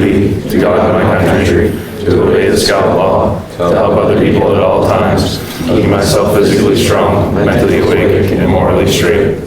duty to God and my country, to obey the Scout law, to help other people at all times, keep myself physically strong, mentally awake, and morally straight.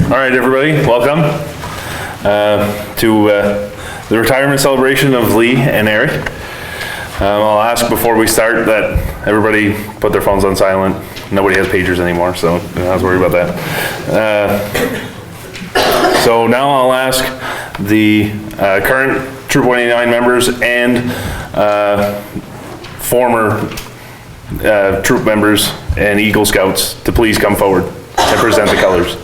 All right, everybody, welcome to the retirement celebration of Lee and Eric. I'll ask before we start that everybody put their phones on silent. Nobody has pagers anymore, so you don't have to worry about that. So now I'll ask the current Troop 189 members and former troop members and Eagle Scouts to please come forward and present the colors.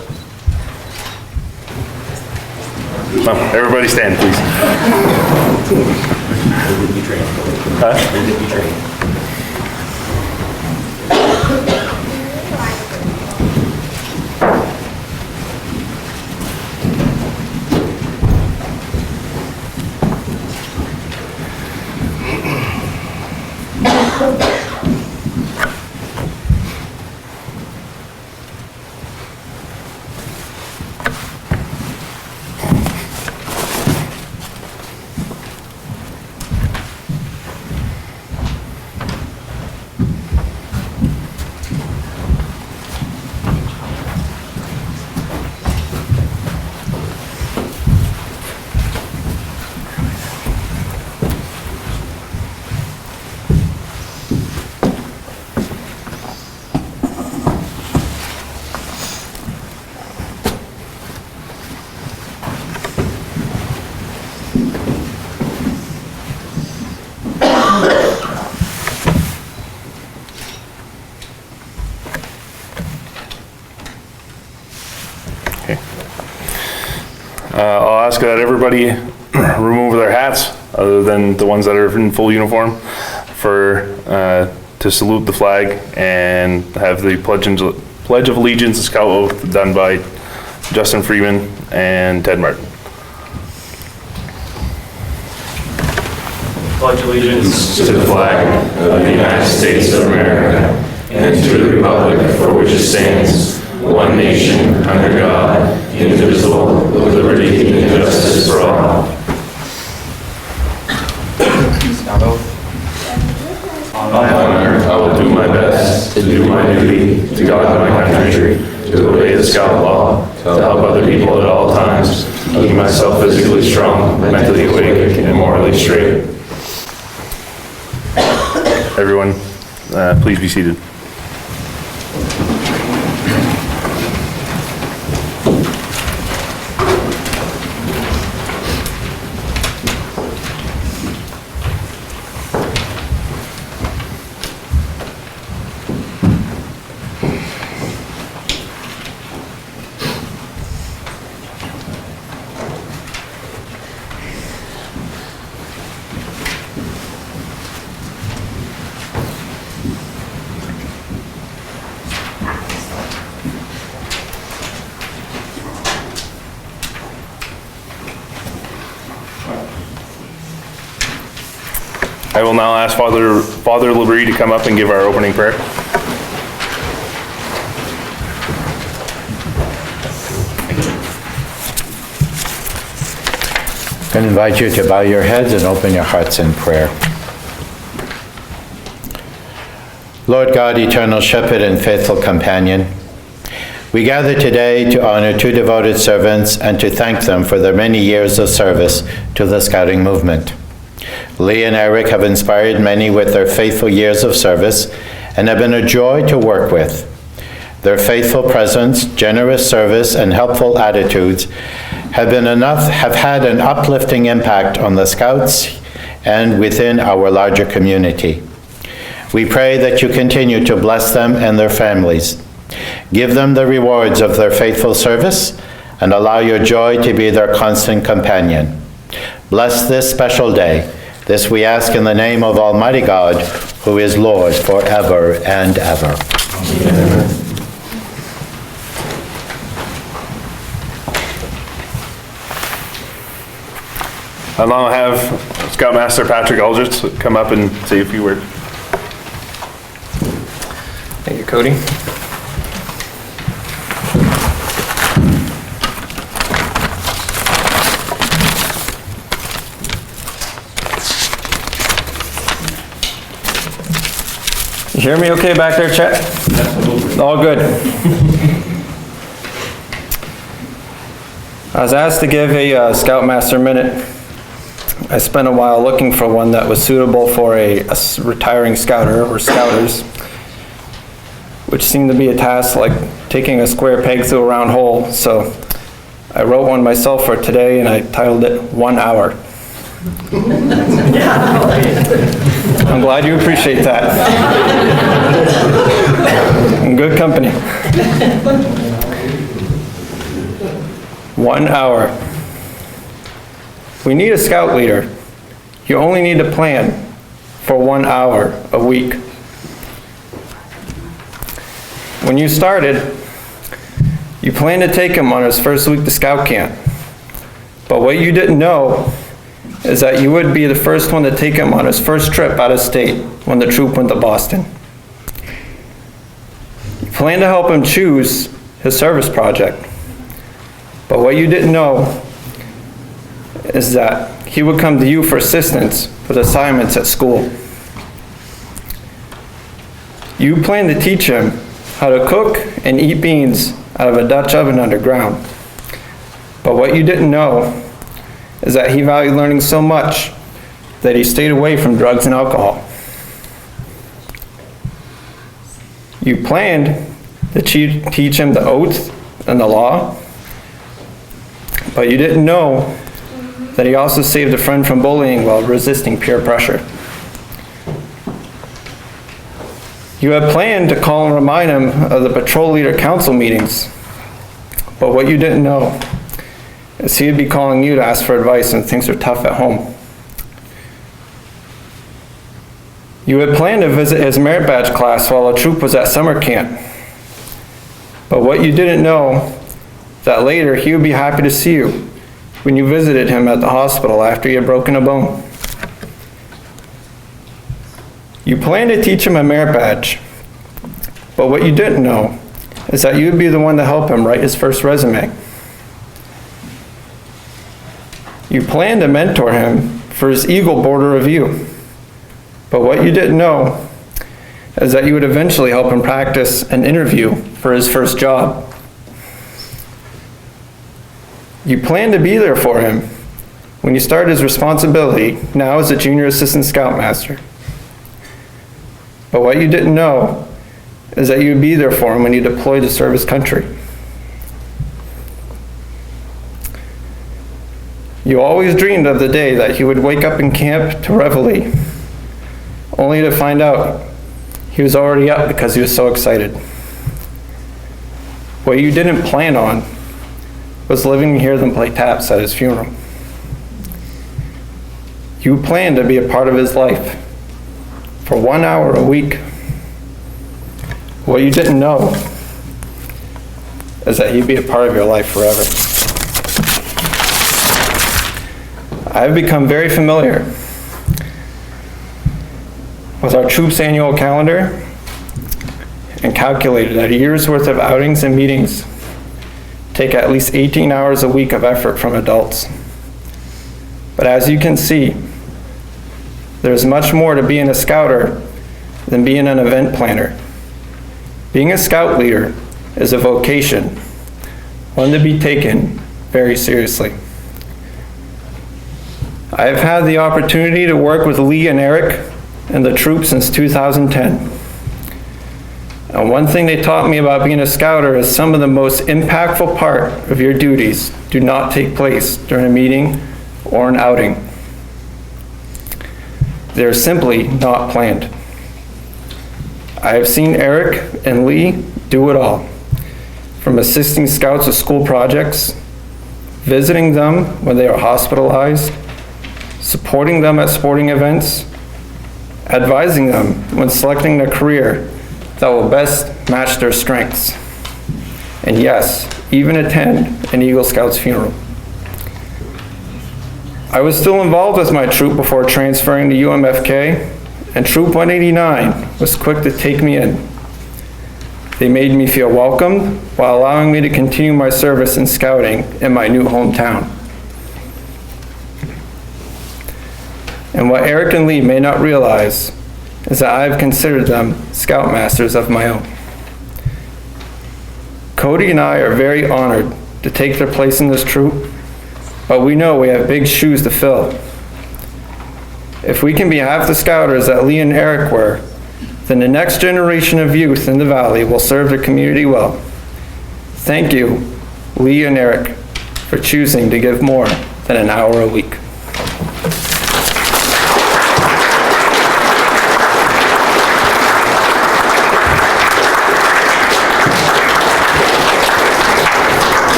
No, everybody stand, please. Huh? I'll ask that everybody remove their hats, other than the ones that are in full uniform, to salute the flag and have the Pledge of Allegiance and Scout Oath done by Justin Freeman and Ted Martin. Pledge allegiance to the flag of the United States of America and to the republic for which it stands, one nation, under God, indivisible, with liberty and justice for all. I will do my best to do my duty to God and my country, to obey the Scout law, to help other people at all times, keep myself physically strong, mentally awake, and morally straight. Everyone, please be seated. I will now ask Father Labrie to come up and give our opening prayer. I invite you to bow your heads and open your hearts in prayer. Lord God, eternal shepherd and faithful companion, we gather today to honor two devoted servants and to thank them for their many years of service to the Scouting movement. Lee and Eric have inspired many with their faithful years of service and have been a joy to work with. Their faithful presence, generous service, and helpful attitudes have had an uplifting impact on the Scouts and within our larger community. We pray that you continue to bless them and their families. Give them the rewards of their faithful service, and allow your joy to be their constant companion. Bless this special day. This we ask in the name of Almighty God, who is Lord forever and ever. Amen. I'll now have Scoutmaster Patrick Aldrich come up and say a few words. Thank you, Cody. You hear me okay back there, Chet? Absolutely. All good. I was asked to give a Scoutmaster minute. I spent a while looking for one that was suitable for a retiring scouter or scouters, which seemed to be a task like taking a square peg through a round hole. So I wrote one myself for today, and I titled it 1 Hour. I'm glad you appreciate that. In good company. 1 hour. We need a scout leader. You only need to plan for 1 hour a week. When you started, you planned to take him on his first week to scout camp. But what you didn't know is that you would be the first one to take him on his first trip out of state when the troop went to Boston. You planned to help him choose his service project. But what you didn't know is that he would come to you for assistance with assignments at school. You planned to teach him how to cook and eat beans out of a Dutch oven underground. But what you didn't know is that he valued learning so much that he stayed away from drugs and alcohol. You planned to teach him the oath and the law, but you didn't know that he also saved a friend from bullying while resisting peer pressure. You had planned to call and remind him of the patrol leader council meetings, but what you didn't know is he would be calling you to ask for advice when things are tough at home. You had planned to visit his merit badge class while a troop was at summer camp, but what you didn't know that later he would be happy to see you when you visited him at the hospital after he had broken a bone. You planned to teach him a merit badge, but what you didn't know is that you would be the one to help him write his first resume. You planned to mentor him for his Eagle Border Review, but what you didn't know is that you would eventually help him practice an interview for his first job. You planned to be there for him when you started his responsibility now as a junior assistant scoutmaster. But what you didn't know is that you would be there for him when he deployed to serve his country. You always dreamed of the day that he would wake up in camp to reveille, only to find out he was already up because he was so excited. What you didn't plan on was living to hear them play taps at his funeral. You planned to be a part of his life for 1 hour a week. What you didn't know is that he'd be a part of your life forever. I've become very familiar with our troop's annual calendar and calculated that a year's worth of outings and meetings take at least 18 hours a week of effort from adults. But as you can see, there's much more to being a scouter than being an event planner. Being a scout leader is a vocation, one to be taken very seriously. I have had the opportunity to work with Lee and Eric and the troop since 2010. And one thing they taught me about being a scouter is some of the most impactful part of your duties do not take place during a meeting or an outing. They're simply not planned. I have seen Eric and Lee do it all, from assisting scouts with school projects visiting them when they are hospitalized, supporting them at sporting events, advising them when selecting a career that will best match their strengths, and yes, even attend an Eagle Scout's funeral. I was still involved with my troop before transferring to UMFK, and Troop 189 was quick to take me in. They made me feel welcomed while allowing me to continue my service in scouting in my new hometown. And what Eric and Lee may not realize is that I've considered them Scoutmasters of my own. Cody and I are very honored to take their place in this troop, but we know we have big shoes to fill. If we can be half the Scouters that Lee and Eric were, then the next generation of youth in the Valley will serve the community well. Thank you, Lee and Eric, for choosing to give more than an hour a week.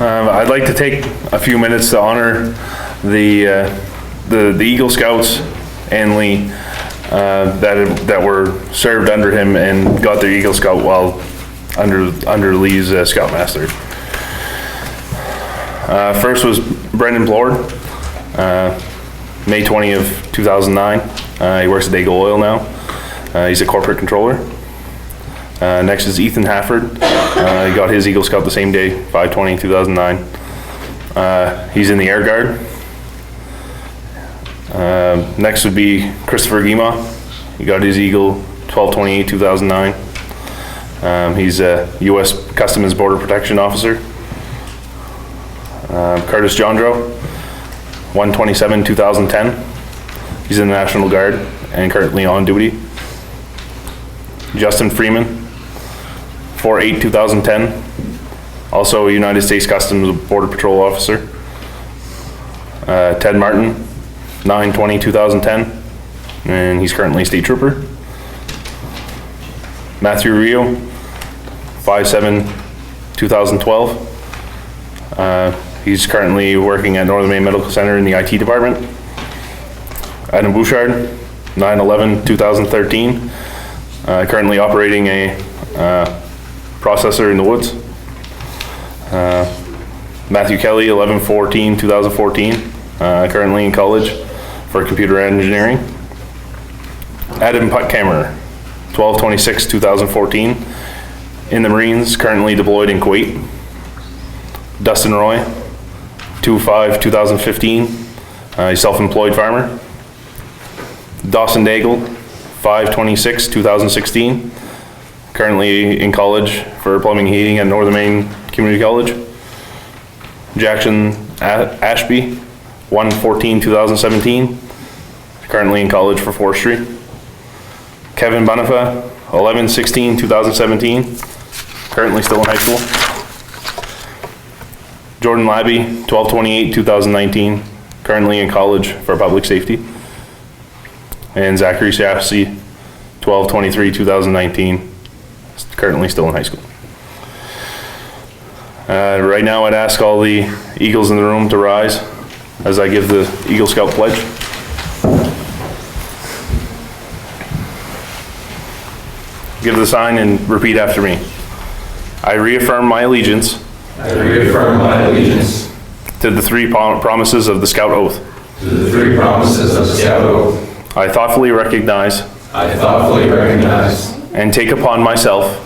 I'd like to take a few minutes to honor the Eagle Scouts and Lee that were served under him and got their Eagle Scout while under Lee's Scoutmaster. First was Brendan Bouchard, May 20 of 2009. He works at Dagle Oil now. He's a corporate controller. Next is Ethan Hafford. He got his Eagle Scout the same day, 5/20/2009. He's in the Air Guard. Next would be Christopher Guimau. He got his Eagle 12/28/2009. He's a U.S. Customs and Border Protection Officer. Curtis Jondro, 1/27/2010. He's in the National Guard and currently on duty. Justin Freeman, 4/8/2010, also a United States Customs Border Patrol officer. Ted Martin, 9/20/2010, and he's currently a state trooper. Matthew Rio, 5/7/2012. He's currently working at Northern Maine Medical Center in the IT department. Adam Bouchard, 9/11/2013. Currently operating a processor in the woods. Matthew Kelly, 11/14/2014, currently in college for computer engineering. Adam Puttkamer, 12/26/2014, in the Marines, currently deployed in Kuwait. Dustin Roy, 2/5/2015, a self-employed farmer. Dawson Daigle, 5/26/2016, currently in college for plumbing and heating at Northern Maine Community College. Jackson Ashby, 1/14/2017, currently in college for forestry. Kevin Bonifa, 11/16/2017, currently still in high school. Jordan Labby, 12/28/2019, currently in college for public safety. And Zachary Shafsey, 12/23/2019, currently still in high school. Right now I'd ask all the Eagles in the room to rise as I give the Eagle Scout pledge. Give the sign and repeat after me. I reaffirm my allegiance. I reaffirm my allegiance to the three promises of the Scout Oath. to the three promises of the Scout Oath. I thoughtfully recognize and take upon myself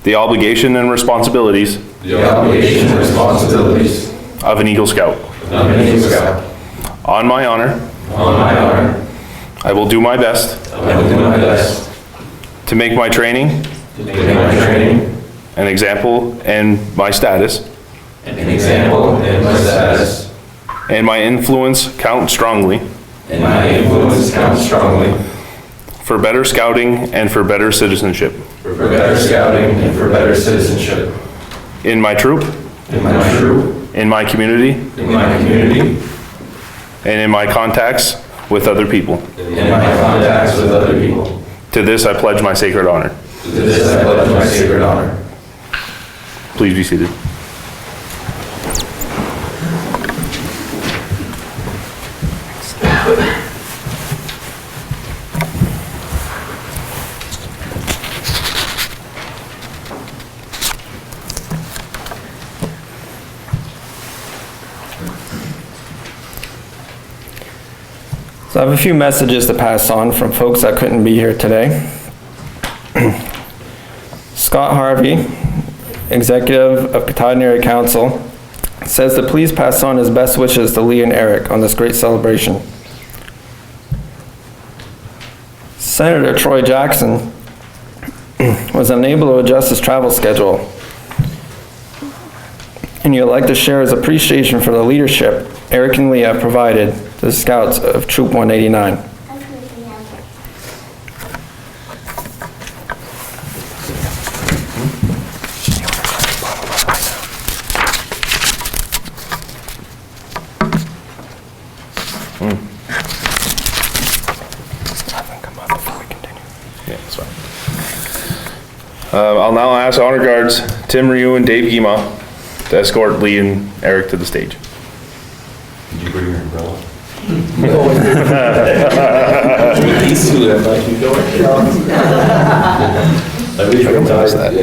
the obligation and responsibilities of an Eagle Scout. On my honor, I will do my best to make my training an example and my status and my influence count strongly for better scouting and for better citizenship. In my troop, in my community, and in my contacts with other people. in my contacts with other people. To this I pledge my sacred honor. To this I pledge my sacred honor. Please be seated. So I have a few messages to pass on from folks that couldn't be here today. Scott Harvey, executive of Katahdin Area Council, says to please pass on his best wishes to Lee and Eric on this great celebration. Senator Troy Jackson was unable to adjust his travel schedule, and he'd like to share his appreciation for the leadership Eric and Lee have provided to the Scouts of Troop 189. I'll now ask Honor Guards Tim Ryu and Dave Gima to escort Lee and Eric to the stage. Did you bring your umbrella? These two that might keep going. I wish we could tie that.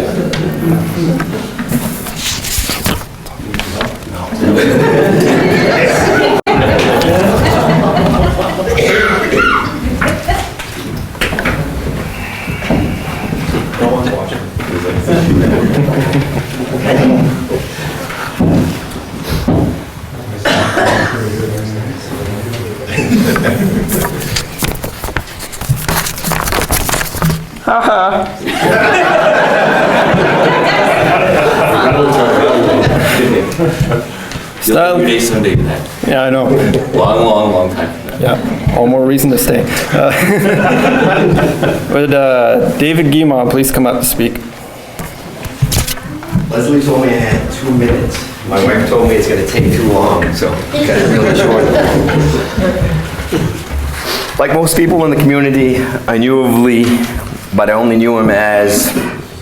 No one's watching. Style. Sunday night. Yeah, I know. Long time. Yeah, all more reason to stay. Would David Guimond please come up to speak? Leslie told me I had 2 minutes. My wife told me it's going to take too long, so cut it really short. Like most people in the community, I knew of Lee, but I only knew him as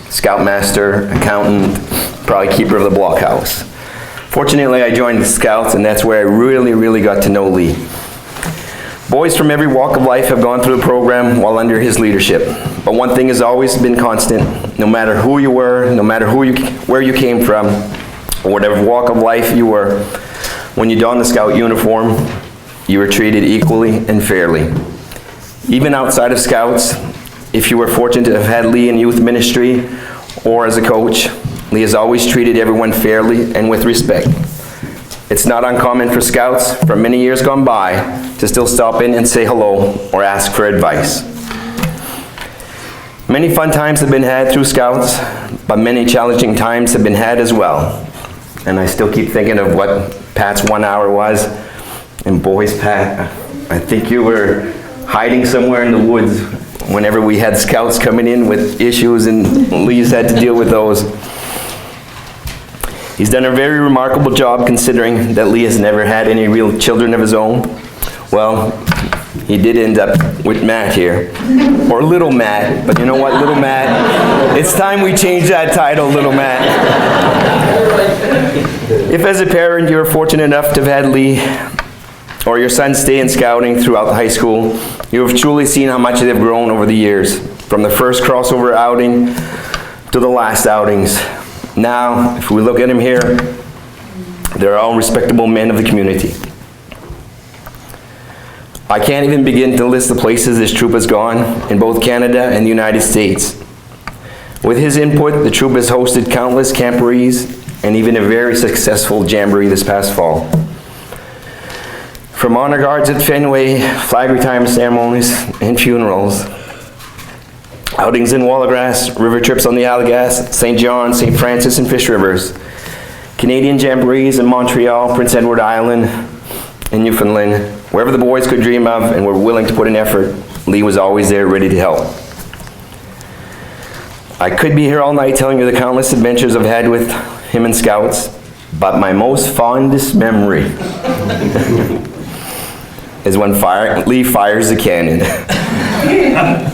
Scoutmaster, accountant, probably keeper of the blockhouse. Fortunately, I joined the Scouts, and that's where I really got to know Lee. Boys from every walk of life have gone through the program while under his leadership. But one thing has always been constant: no matter who you were, no matter where you came from, or whatever walk of life you were, when you donned the Scout uniform, you were treated equally and fairly. Even outside of Scouts, if you were fortunate to have had Lee in youth ministry or as a coach, Lee has always treated everyone fairly and with respect. It's not uncommon for Scouts from many years gone by to still stop in and say hello or ask for advice. Many fun times have been had through Scouts, but many challenging times have been had as well. And I still keep thinking of what Pat's 1 hour was. And boys, Pat, I think you were hiding somewhere in the woods whenever we had Scouts coming in with issues and Lee's had to deal with those. He's done a very remarkable job considering that Lee has never had any real children of his own. Well, he did end up with Matt here, or Little Matt, but you know what, Little Matt, it's time we change that title, Little Matt. If as a parent you're fortunate enough to have had Lee or your son stay in scouting throughout the high school, you have truly seen how much they've grown over the years, from the first crossover outing to the last outings. Now, if we look at him here, they're all respectable men of the community. I can't even begin to list the places this troop has gone in both Canada and the United States. With his input, the troop has hosted countless camporees and even a very successful jamboree this past fall. From honor guards at Fenway, flag retirement ceremonies, and funerals, outings in Wallagrass, river trips on the Allagass, St. John, St. Francis, and Fish Rivers, Canadian jamborees in Montreal, Prince Edward Island, and Newfoundland, wherever the boys could dream of and were willing to put in effort, Lee was always there ready to help. I could be here all night telling you the countless adventures I've had with him and Scouts, but my most fondest memory is when Lee fires the cannon.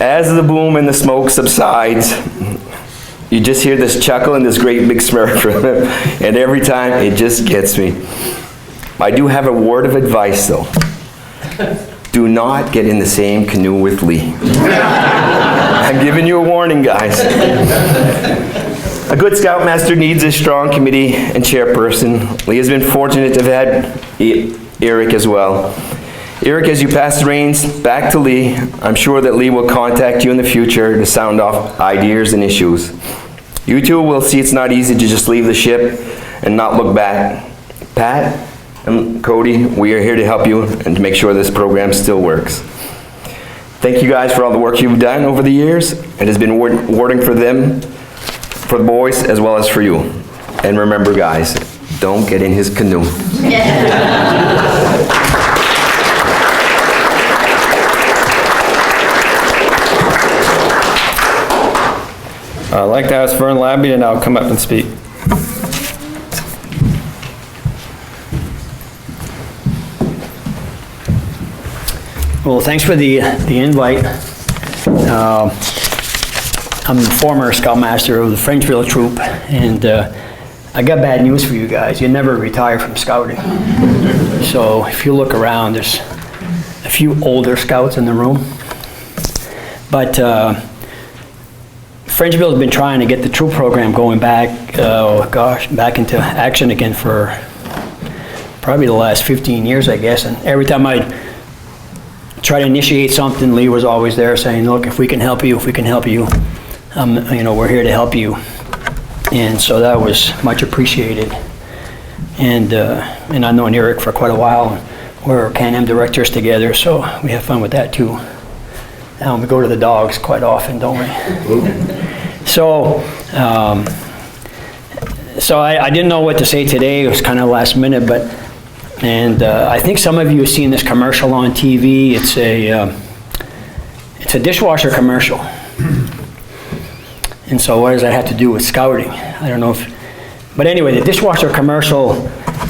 As the boom and the smoke subsides, you just hear this chuckle and this great big smirk from him, and every time it just gets me. I do have a word of advice though. Do not get in the same canoe with Lee. I'm giving you a warning, guys. A good Scoutmaster needs a strong committee and chairperson. Lee has been fortunate to have had Eric as well. Eric, as you pass the reins back to Lee, I'm sure that Lee will contact you in the future to sound off ideas and issues. You two will see it's not easy to just leave the ship and not look back. Pat and Cody, we are here to help you and to make sure this program still works. Thank you guys for all the work you've done over the years. It has been rewarding for them, for the boys, as well as for you. And remember, guys, don't get in his canoe. I'd like to ask Vern Labby to now come up and speak. Well, thanks for the invite. I'm the former Scoutmaster of the Frenchville Troop, and I got bad news for you guys. You never retire from scouting. So if you look around, there's a few older scouts in the room. But Frenchville's been trying to get the troop program going back, back into action again for probably the last 15 years, I guess. And every time I try to initiate something, Lee was always there saying, look, if we can help you, we're here to help you. And so that was much appreciated. And I've known Eric for quite a while. We're Can-Am directors together, so we have fun with that too. We go to the dogs quite often, don't we? So I didn't know what to say today. It was kind of last minute, but I think some of you have seen this commercial on TV. It's a dishwasher commercial. And so what does that have to do with scouting? I don't know but anyway, the dishwasher commercial,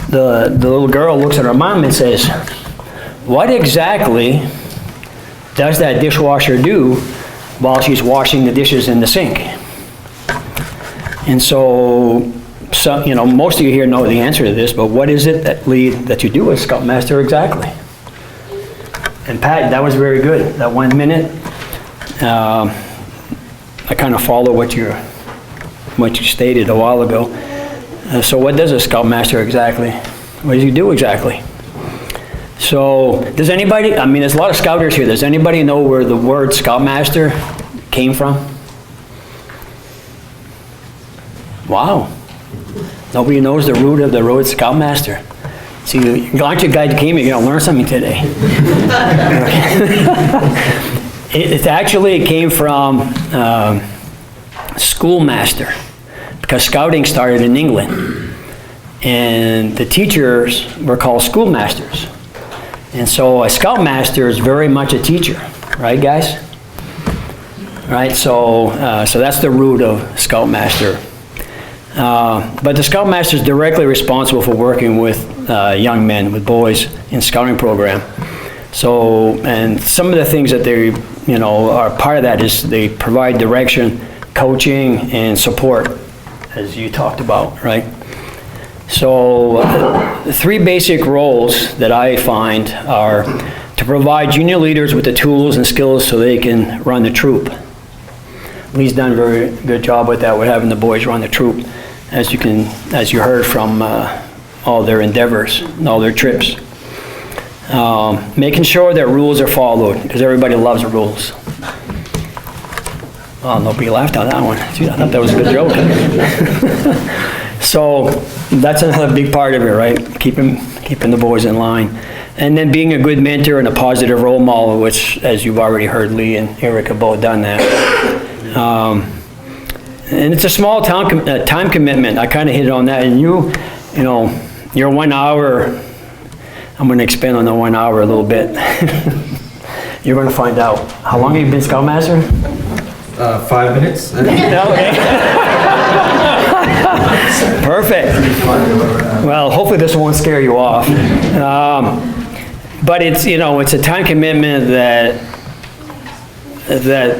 the little girl looks at her mom and says, what exactly does that dishwasher do while she's washing the dishes in the sink? And so most of you here know the answer to this, but what is it that you do as Scoutmaster exactly? And Pat, that was very good. That 1 minute, I kind of follow what you stated a while ago. So what does a Scoutmaster exactly? What does he do exactly? So does anybody, there's a lot of scouters here. Does anybody know where the word Scoutmaster came from? Wow. Nobody knows the root of the word Scoutmaster. See, aren't you glad you came here? You're going to learn something today. It came from schoolmaster, because scouting started in England. And the teachers were called schoolmasters. And so a Scoutmaster is very much a teacher, right, guys? Right, so that's the root of Scoutmaster. But the Scoutmaster is directly responsible for working with young men, with boys in scouting program. So, and some of the things that they, are part of that is they provide direction, coaching, and support, as you talked about, right? So, the three basic roles that I find are to provide junior leaders with the tools and skills so they can run the troop. Lee's done a very good job with that, with having the boys run the troop, as you heard from all their endeavors and all their trips. Making sure that rules are followed, because everybody loves rules. Oh, nobody laughed on that one. Gee, I thought that was a good joke. So that's another big part of it, right? Keeping the boys in line. And then being a good mentor and a positive role model, which, as you've already heard, Lee and Eric have both done that. And it's a small time commitment. I kind of hit on that. And your 1 hour, I'm going to expand on the 1 hour a little bit. You're going to find out. How long have you been Scoutmaster? 5 minutes. Okay. Perfect. Well, hopefully this won't scare you off. But it's, you know, it's a time commitment that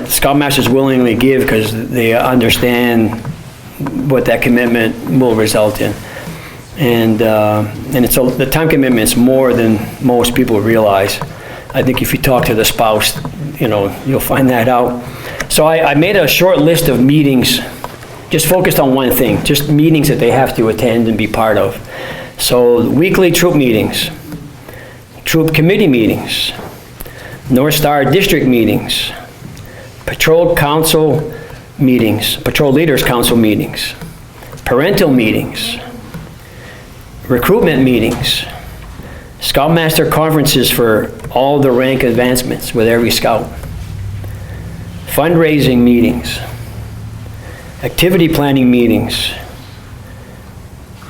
Scoutmasters willingly give because they understand what that commitment will result in. And the time commitment is more than most people realize. I think if you talk to the spouse, you know, you'll find that out. So I made a short list of meetings, just focused on one thing, just meetings that they have to attend and be part of. So weekly troop meetings, troop committee meetings, North Star district meetings, patrol council meetings, patrol leaders council meetings, parental meetings, recruitment meetings, Scoutmaster conferences for all the rank advancements with every scout, fundraising meetings, activity planning meetings,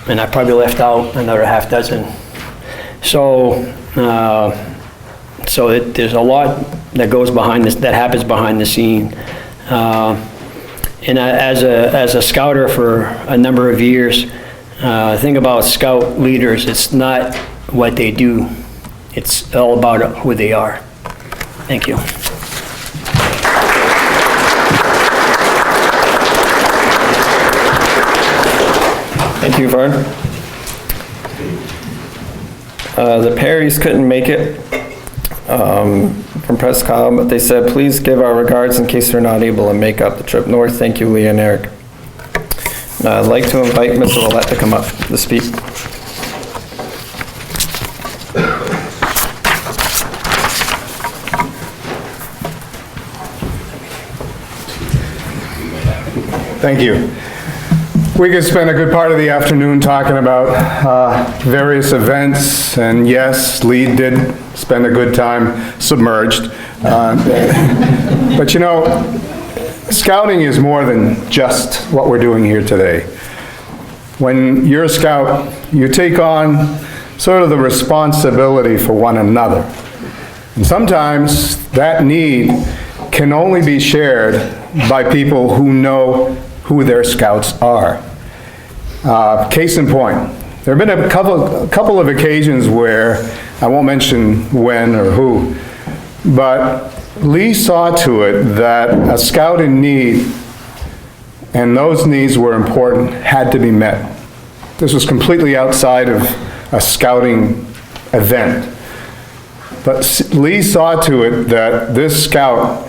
and I probably left out another half dozen. So, there's a lot that goes behind this, that happens behind the scene. And as a scouter for a number of years, the thing about scout leaders, it's not what they do, it's all about who they are. Thank you. Thank you, Vern. The Perrys couldn't make it from Prescott, but they said, please give our regards in case they're not able to make up the trip north. Thank you, Lee and Eric. I'd like to invite Mr. Willett to come up to speak. Thank you. We could spend a good part of the afternoon talking about various events, and yes, Lee did spend a good time submerged. But you know, scouting is more than just what we're doing here today. When you're a scout, you take on sort of the responsibility for one another. And sometimes that need can only be shared by people who know who their scouts are. Case in point, there have been a couple of occasions where, I won't mention when or who, but Lee saw to it that a scout in need, and those needs were important, had to be met. This was completely outside of a scouting event. But Lee saw to it that this scout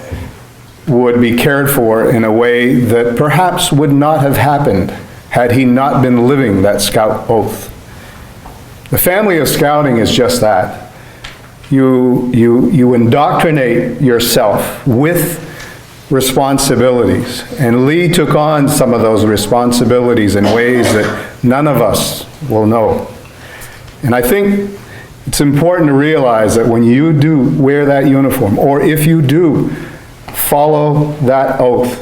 would be cared for in a way that perhaps would not have happened had he not been living that scout oath. The family of scouting is just that. You indoctrinate yourself with responsibilities, and Lee took on some of those responsibilities in ways that none of us will know. And I think it's important to realize that when you do wear that uniform, or if you do follow that oath,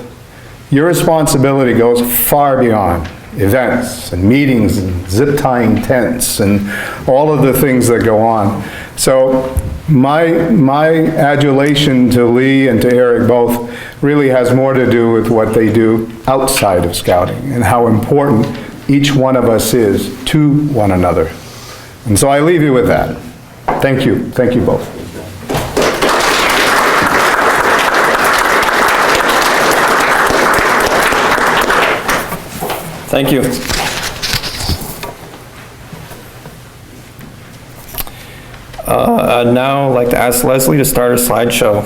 your responsibility goes far beyond events and meetings and zip tying tents and all of the things that go on. So my adulation to Lee and to Eric both really has more to do with what they do outside of scouting and how important each one of us is to one another. And so I leave you with that. Thank you. Thank you both. Thank you. I'd now like to ask Leslie to start a slideshow.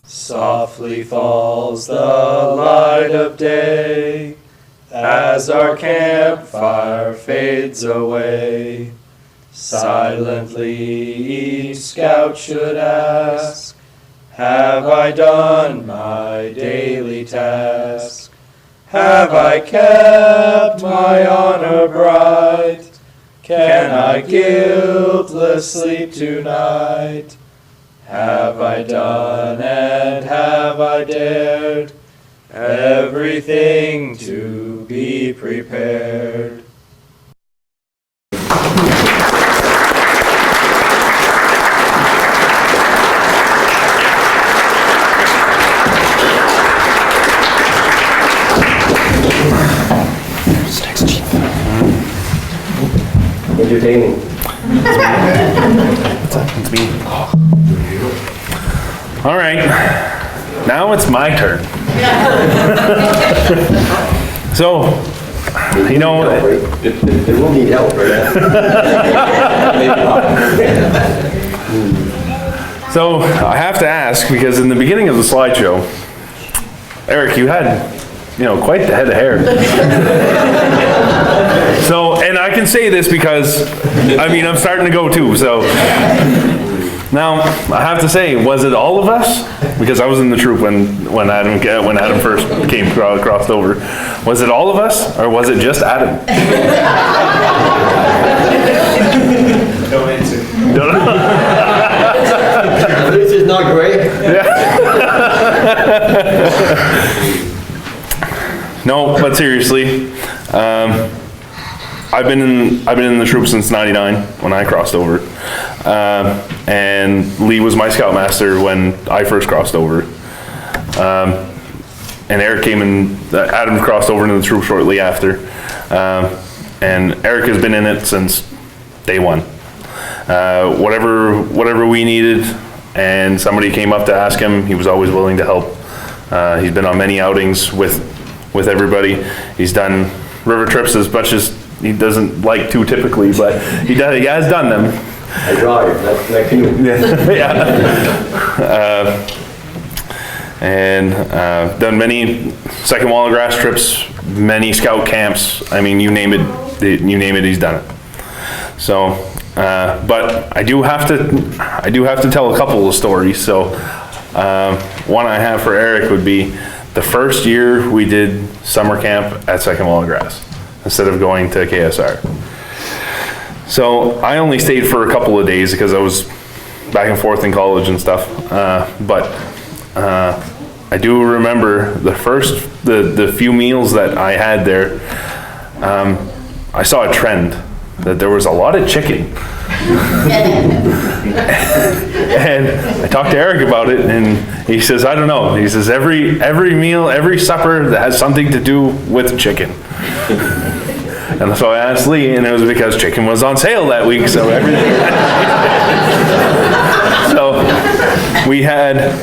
Softly falls the light of day as our campfire fades away. Silently each scout should ask, have I done my daily task? Have I kept my honor bright? Can I guiltless sleep tonight? Have I done and have I dared everything to be prepared? Entertaining. It's me. All right, now it's my turn. So, you know, It will need help for that. so I have to ask, because in the beginning of the slideshow, Eric, you had, quite the head of hair. So, and I can say this because, I'm starting to go too, so. Now, I have to say, was it all of us? Because I was in the troop when Adam first crossed over. Was it all of us, or was it just Adam? No answer. At least it's not great. No, but seriously, I've been in the troop since '99 when I crossed over, and Lee was my Scoutmaster when I first crossed over, and Eric came in. Adam crossed over into the troop shortly after, and Eric has been in it since day one. Whatever we needed, and somebody came up to ask him, he was always willing to help. He's been on many outings with everybody. He's done river trips as much as he doesn't like to typically, but he has done them. I drive, that's you. And done many second wall of grass trips, many scout camps. You name it, he's done it. So, but I do have to tell a couple of stories. So, one I have for Eric would be the first year we did summer camp at Second Wall of Grass instead of going to KSR. So I only stayed for a couple of days because I was back and forth in college and stuff. But I do remember the few meals that I had there. I saw a trend that there was a lot of chicken. And I talked to Eric about it, and he says, I don't know. He says, every meal, every supper that has something to do with chicken. And so I asked Lee, and it was because chicken was on sale that week, so everything. So we had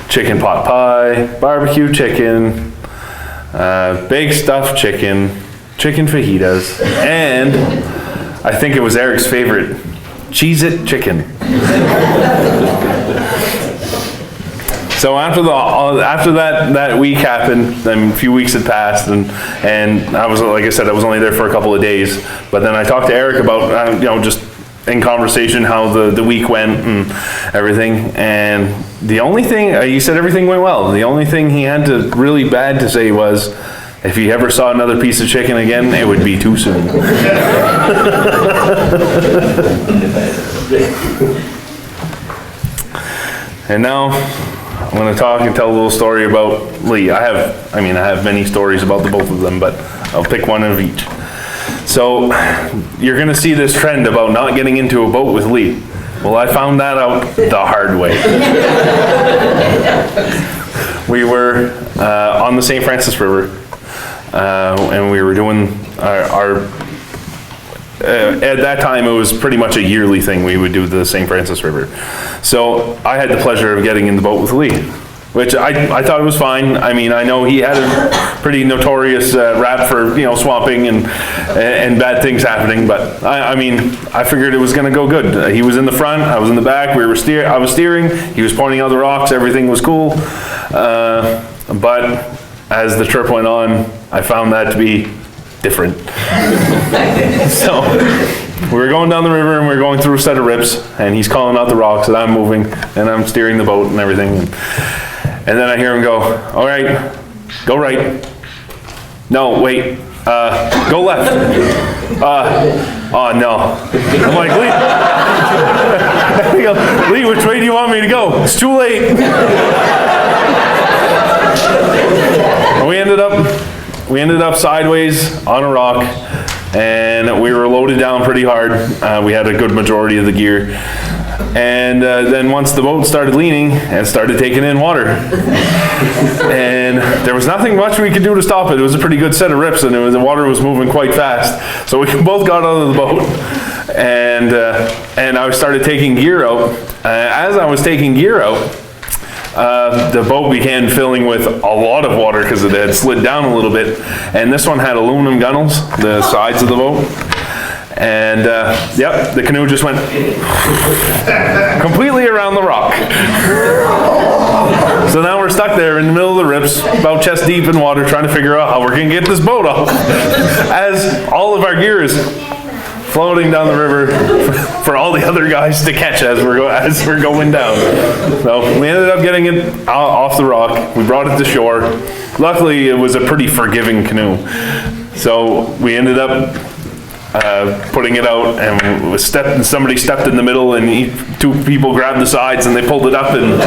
chicken pot pie, barbecue chicken, baked stuffed chicken, chicken fajitas, and I think it was Eric's favorite, Cheez-It chicken. So after that week happened, a few weeks had passed, and I was, like I said, I was only there for a couple of days. But then I talked to Eric about, just in conversation how the week went and everything. And the only thing, he said everything went well. The only thing he had to really bad to say was, if he ever saw another piece of chicken again, it would be too soon. And now I'm going to talk and tell a little story about Lee. I have many stories about the both of them, but I'll pick one of each. So you're going to see this trend about not getting into a boat with Lee. Well, I found that out the hard way. We were on the St. Francis River, and we were doing our at that time, it was pretty much a yearly thing. We would do the St. Francis River. So I had the pleasure of getting in the boat with Lee, which I thought it was fine. I mean, I know he had a pretty notorious rap for, swamping and bad things happening, but I figured it was going to go good. He was in the front, I was in the back, I was steering, he was pointing out the rocks, everything was cool. But as the trip went on, I found that to be different. So we were going down the river and we were going through a set of rips, and he's calling out the rocks and I'm moving and I'm steering the boat and everything. And then I hear him go, all right, go right. No, wait, go left. Oh no. I'm like, Lee, Lee, which way do you want me to go? It's too late. And we ended up sideways on a rock, and we were loaded down pretty hard. We had a good majority of the gear. And then once the boat started leaning and started taking in water, and there was nothing much we could do to stop it. It was a pretty good set of rips, and the water was moving quite fast. So we both got out of the boat, and I started taking gear out. As I was taking gear out, the boat began filling with a lot of water because it had slid down a little bit, and this one had aluminum gunnels, the sides of the boat, and the canoe just went completely around the rock. So now we're stuck there in the middle of the rips, about chest deep in water, trying to figure out how we're going to get this boat off, as all of our gear is floating down the river for all the other guys to catch as we're going down. So we ended up getting it off the rock. We brought it to shore. Luckily, it was a pretty forgiving canoe. So we ended up putting it out, and somebody stepped in the middle, and two people grabbed the sides and they pulled it up, and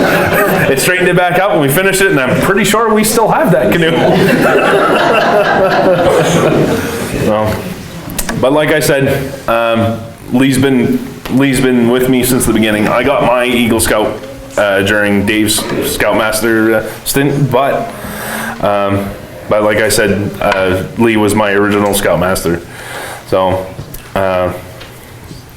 it straightened it back out, and we finished it, and I'm pretty sure we still have that canoe. But like I said, Lee's been with me since the beginning. I got my Eagle Scout during Dave's Scoutmaster stint, but like I said, Lee was my original Scoutmaster. So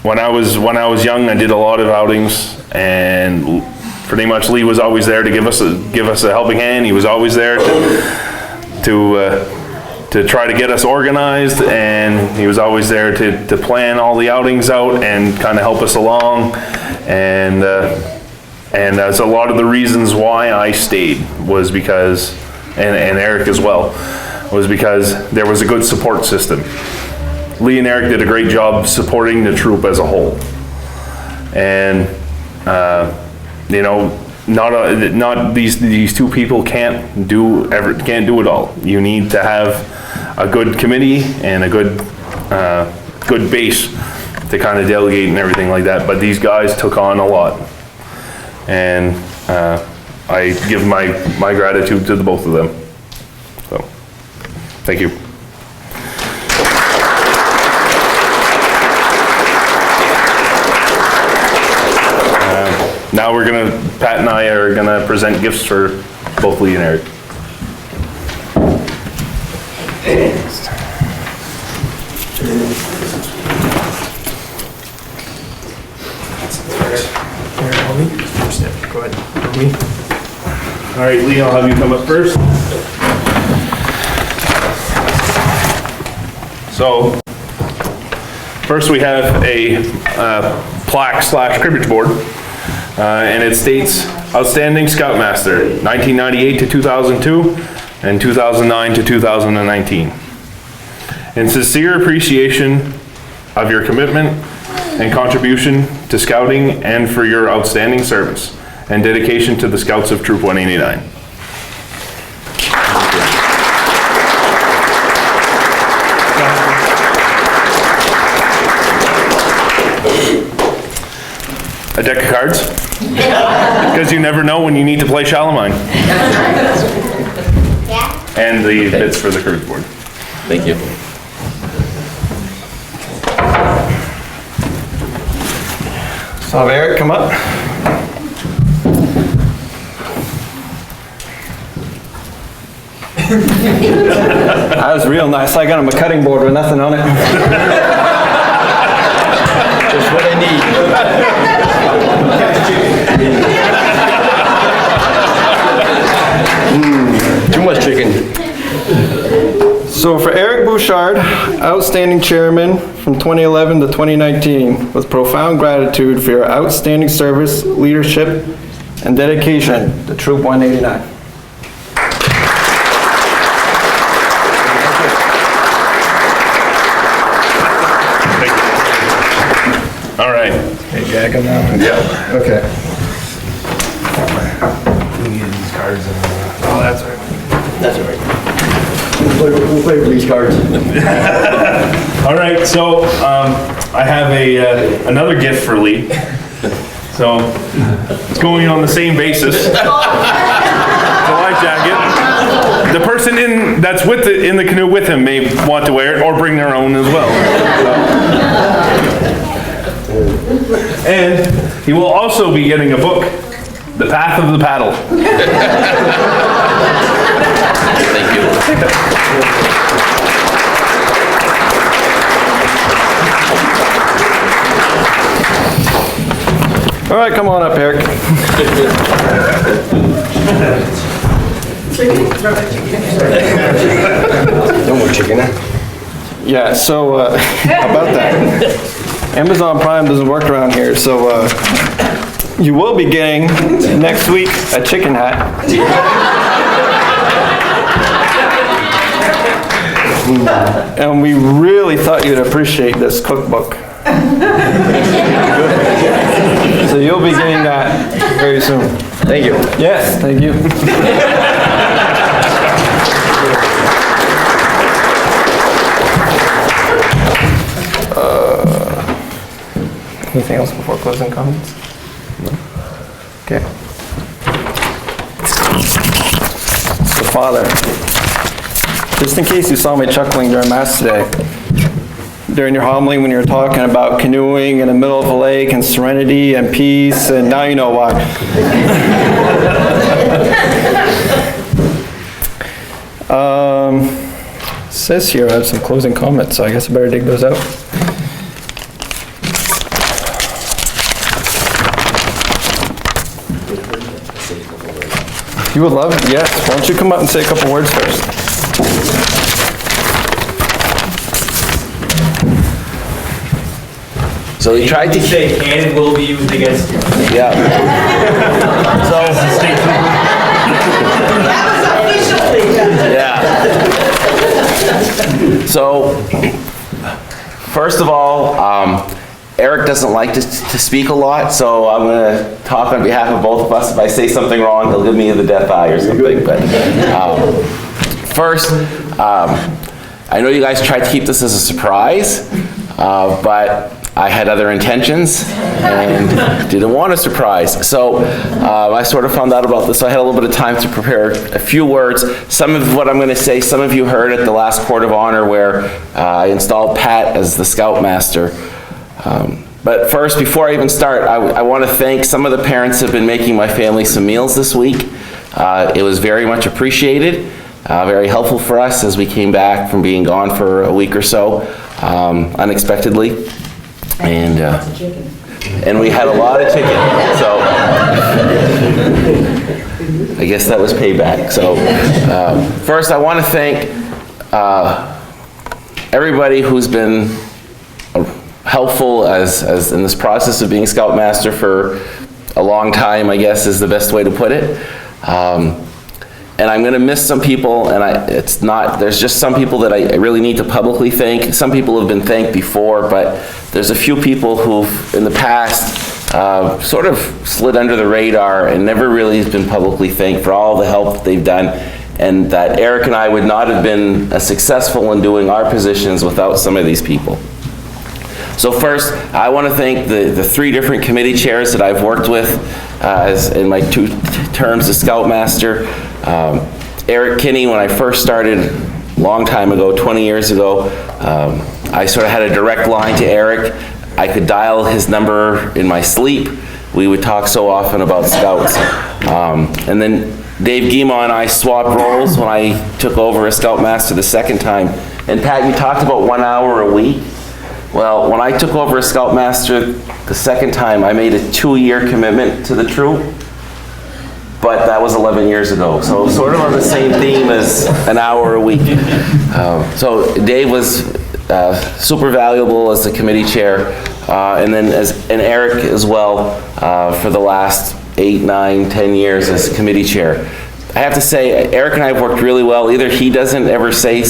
when I was young, I did a lot of outings, and pretty much Lee was always there to give us a helping hand. He was always there to try to get us organized, and he was always there to plan all the outings out and kind of help us along. And that's a lot of the reasons why I stayed, was because, and Eric as well, was because there was a good support system. Lee and Eric did a great job supporting the troop as a whole. And, not these two people can't do it all. You need to have a good committee and a good base to kind of delegate and everything like that. But these guys took on a lot, and I give my gratitude to the both of them. So, thank you. Now Pat and I are gonna present gifts for both Lee and Eric. follow me. Go ahead. Follow me. All right, Lee, I'll have you come up first. So, first we have a plaque / cribbage board, and it states Outstanding Scoutmaster, 1998 to 2002, and 2009 to 2019. In sincere appreciation of your commitment and contribution to Scouting and for your outstanding service and dedication to the Scouts of Troop 189. A deck of cards, because you never know when you need to play Shalimine. And the bits for the cribbage board. Thank you. So have Eric come up. That was real nice. I got him a cutting board with nothing on it. Just what I need. Too much chicken. So for Eric Bouchard, outstanding chairman from 2011 to 2019, with profound gratitude for your outstanding service, leadership, and dedication to Troop 189. All right. Hey, Jack, I'm now. Yeah. Okay. These cards. Oh, that's all right. That's all right. We'll play with these cards. All right, so I have another gift for Lee. So it's going on the same basis. It's a life jacket. The person that's in the canoe with him may want to wear it or bring their own as well. And he will also be getting a book, The Path of the Paddle. Thank you. All right, come on up, Eric. No more chicken, huh? Yeah, so how about that? Amazon Prime doesn't work around here, so you will be getting next week a chicken hat. And we really thought you'd appreciate this cookbook. So you'll be getting that very soon. Thank you. Yes, thank you. Anything else before closing comments? No? Okay. So Father, just in case you saw me chuckling during Mass today, during your homily when you were talking about canoeing in the middle of a lake and serenity and peace, and now you know why. It says here I have some closing comments, so I guess I better dig those out. You would love it? Yes. Why don't you come up and say a couple words first? So he tried to say and will be used against you. Yeah. So, first of all, Eric doesn't like to speak a lot, so I'm going to talk on behalf of both of us. If I say something wrong, he'll give me the death eye or something. But first, I know you guys tried to keep this as a surprise, but I had other intentions and didn't want a surprise. So I sort of found out about this. So I had a little bit of time to prepare a few words. Some of what I'm going to say, some of you heard at the last Court of Honor where I installed Pat as the Scoutmaster. But first, before I even start, I want to thank some of the parents who have been making my family some meals this week. It was very much appreciated, very helpful for us as we came back from being gone for a week or so, unexpectedly. And we had a lot of chicken, so I guess that was payback. So first I want to thank everybody who's been helpful as in this process of being Scoutmaster for a long time, I guess is the best way to put it. And I'm going to miss some people, and there's just some people that I really need to publicly thank. Some people have been thanked before, but there's a few people who've in the past sort of slid under the radar and never really has been publicly thanked for all the help that they've done, and that Eric and I would not have been as successful in doing our positions without some of these people. So first, I want to thank the 3 different committee chairs that I've worked with as in my 2 terms as Scoutmaster. Eric Kinney, when I first started a long time ago, 20 years ago, I sort of had a direct line to Eric. I could dial his number in my sleep. We would talk so often about Scouts. And then Dave Guimont and I swapped roles when I took over as Scoutmaster the second time. And Pat, you talked about 1 hour a week. Well, when I took over as Scoutmaster the second time, I made a 2-year commitment to the troop, but that was 11 years ago. So sort of on the same theme as an hour a week. So Dave was super valuable as the committee chair, and then and Eric as well for the last 8, 9, 10 years as committee chair. I have to say, Eric and I have worked really well. Either he doesn't ever say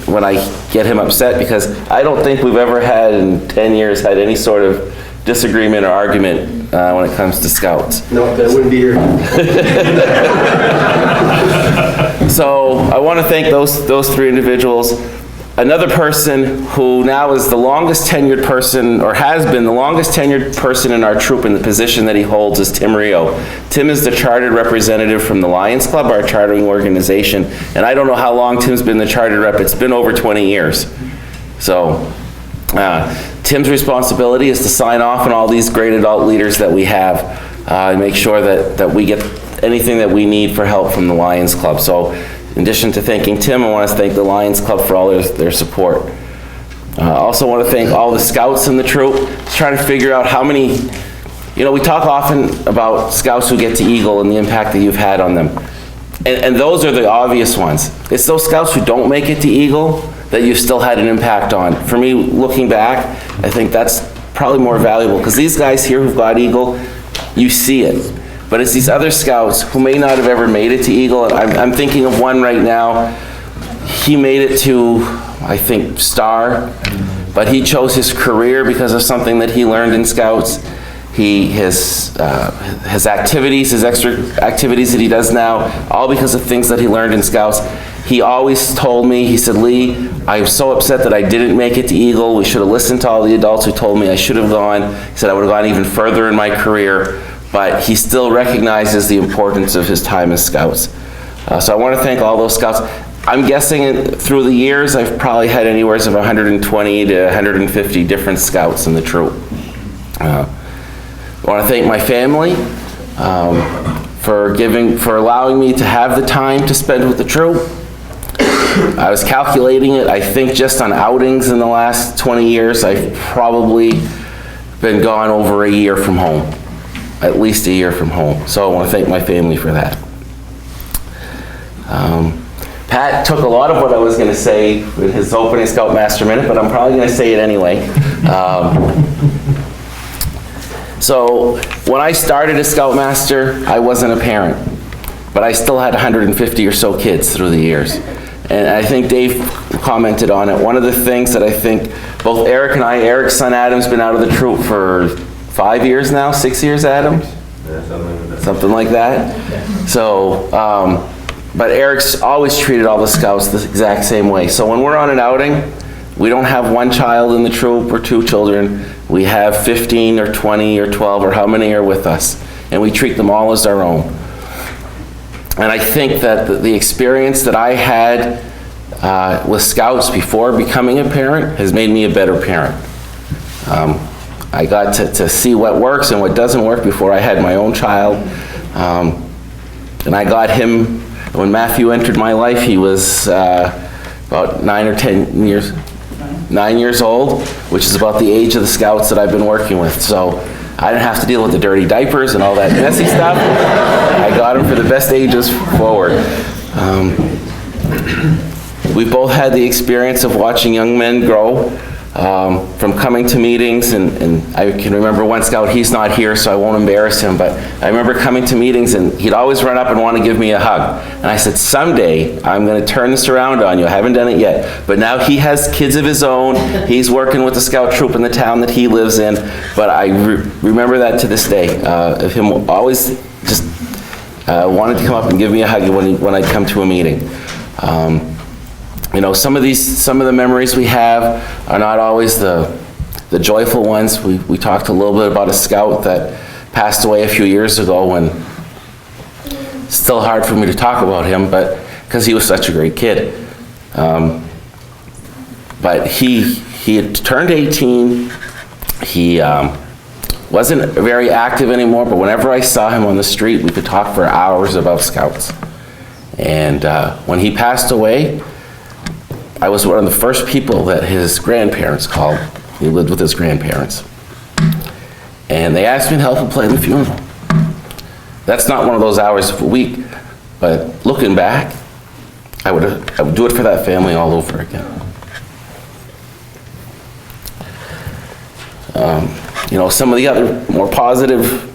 when I get him upset, because I don't think we've ever had in 10 years had any sort of disagreement or argument when it comes to Scouts. No, that wouldn't be here. So I want to thank those 3 individuals. Another person who now is the longest tenured person, or has been the longest tenured person in our troop in the position that he holds, is Tim Rio. Tim is the chartered representative from the Lions Club, our chartering organization, and I don't know how long Tim's been the chartered rep. It's been over 20 years. So Tim's responsibility is to sign off on all these great adult leaders that we have and make sure that we get anything that we need for help from the Lions Club. So in addition to thanking Tim, I want to thank the Lions Club for all their support. I also want to thank all the Scouts in the troop. Just trying to figure out how many, we talk often about Scouts who get to Eagle and the impact that you've had on them. And those are the obvious ones. It's those Scouts who don't make it to Eagle that you've still had an impact on. For me, looking back, I think that's probably more valuable, because these guys here who've got Eagle, you see it. But it's these other Scouts who may not have ever made it to Eagle. I'm thinking of one right now. He made it to, I think, Star, but he chose his career because of something that he learned in Scouts. His activities, his extra activities that he does now, all because of things that he learned in Scouts. He always told me, he said, Lee, I was so upset that I didn't make it to Eagle. We should have listened to all the adults who told me I should have gone. He said I would have gone even further in my career, but he still recognizes the importance of his time as Scouts. So I want to thank all those Scouts. I'm guessing through the years, I've probably had anywhere from 120 to 150 different Scouts in the troop. I want to thank my family for allowing me to have the time to spend with the troop. I was calculating it, I think just on outings in the last 20 years, I've probably been gone over a year from home, at least a year from home. So I want to thank my family for that. Pat took a lot of what I was going to say in his opening Scoutmaster minute, but I'm probably going to say it anyway. So when I started as Scoutmaster, I wasn't a parent, but I still had 150 or so kids through the years. And I think Dave commented on it. One of the things that I think both Eric and Eric's son Adam's been out of the troop for 5 years now, 6 years, Adam? Yeah, something like that. So, but Eric's always treated all the Scouts the exact same way. So when we're on an outing, we don't have one child in the troop or 2 children. We have 15 or 20 or 12 or how many are with us. And we treat them all as our own. And I think that the experience that I had with Scouts before becoming a parent has made me a better parent. I got to see what works and what doesn't work before I had my own child. And I got him, when Matthew entered my life, he was about 9 or 10 years 9 years old, which is about the age of the scouts that I've been working with. So I didn't have to deal with the dirty diapers and all that messy stuff. I got them for the best ages forward. We've both had the experience of watching young men grow, from coming to meetings, and I can remember one scout, he's not here so I won't embarrass him, but I remember coming to meetings and he'd always run up and want to give me a hug. And I said, someday I'm going to turn this around on you. I haven't done it yet. But now he has kids of his own. He's working with the scout troop in the town that he lives in. But I remember that to this day, of him always just wanted to come up and give me a hug when I'd come to a meeting. You know, some of the memories we have are not always the joyful ones. We talked a little bit about a scout that passed away a few years ago, and it's still hard for me to talk about him, but because he was such a great kid. But he had turned 18. He wasn't very active anymore, but whenever I saw him on the street, we could talk for hours about scouts. And when he passed away, I was one of the first people that his grandparents called. He lived with his grandparents. And they asked me to help him plan the funeral. That's not one of those hours of a week, but looking back, I would do it for that family all over again. You know, some of the other more positive,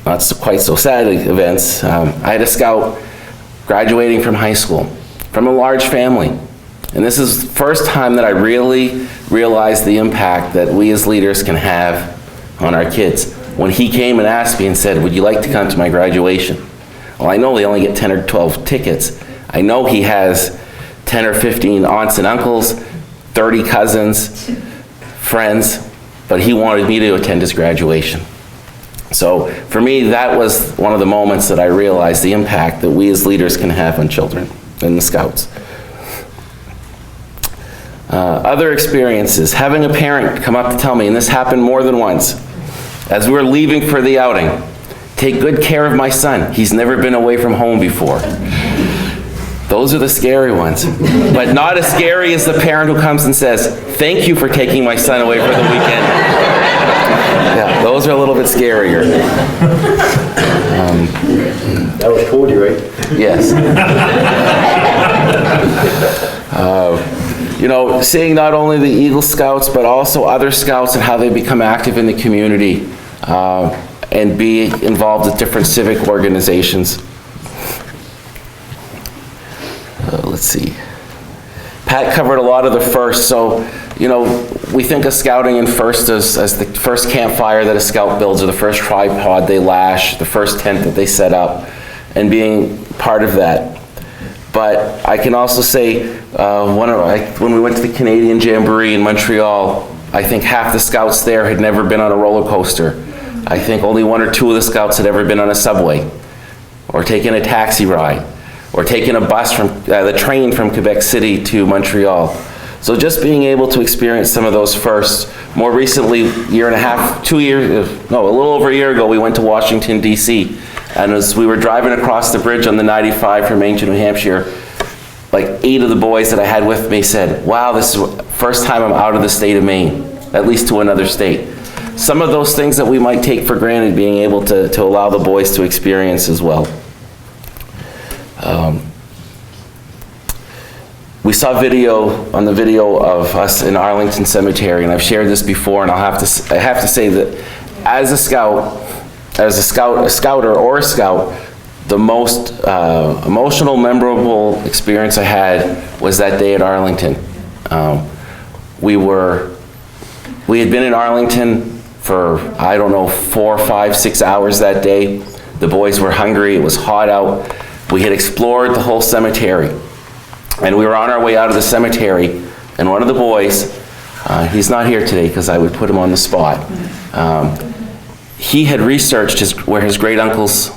not quite so sad events, I had a scout graduating from high school, from a large family. And this is the first time that I really realized the impact that we as leaders can have on our kids. When he came and asked me and said, would you like to come to my graduation? Well, I know they only get 10 or 12 tickets. I know he has 10 or 15 aunts and uncles, 30 cousins, friends, but he wanted me to attend his graduation. So for me, that was one of the moments that I realized the impact that we as leaders can have on children and the scouts. Other experiences, having a parent come up to tell me, and this happened more than once, as we were leaving for the outing, take good care of my son. He's never been away from home before. Those are the scary ones. But not as scary as the parent who comes and says, thank you for taking my son away for the weekend. Yeah, those are a little bit scarier. That was Cody, right? Yes. You know, seeing not only the Eagle Scouts, but also other Scouts and how they become active in the community and be involved with different civic organizations. Let's see. Pat covered a lot of the first, so, you know, we think of scouting in first as the first campfire that a scout builds, or the first tripod they lash, the first tent that they set up, and being part of that. But I can also say, when we went to the Canadian Jamboree in Montreal, I think half the scouts there had never been on a roller coaster. I think only 1 or 2 of the scouts had ever been on a subway, or taken a taxi ride, or taken a bus from, the train from Quebec City to Montreal. So just being able to experience some of those first. More recently, a little over a year ago, we went to Washington, D.C. And as we were driving across the bridge on the 95 from Maine to New Hampshire, like 8 of the boys that I had with me said, wow, this is the first time I'm out of the state of Maine, at least to another state. Some of those things that we might take for granted, being able to allow the boys to experience as well. We saw the video of us in Arlington Cemetery, and I've shared this before, and I have to say that as a scouter or a scout, the most emotional, memorable experience I had was that day at Arlington. We had been in Arlington for, I don't know, 4, 5, 6 hours that day. The boys were hungry, it was hot out. We had explored the whole cemetery. And we were on our way out of the cemetery, and one of the boys, he's not here today because I would put him on the spot. He had researched where his great uncle's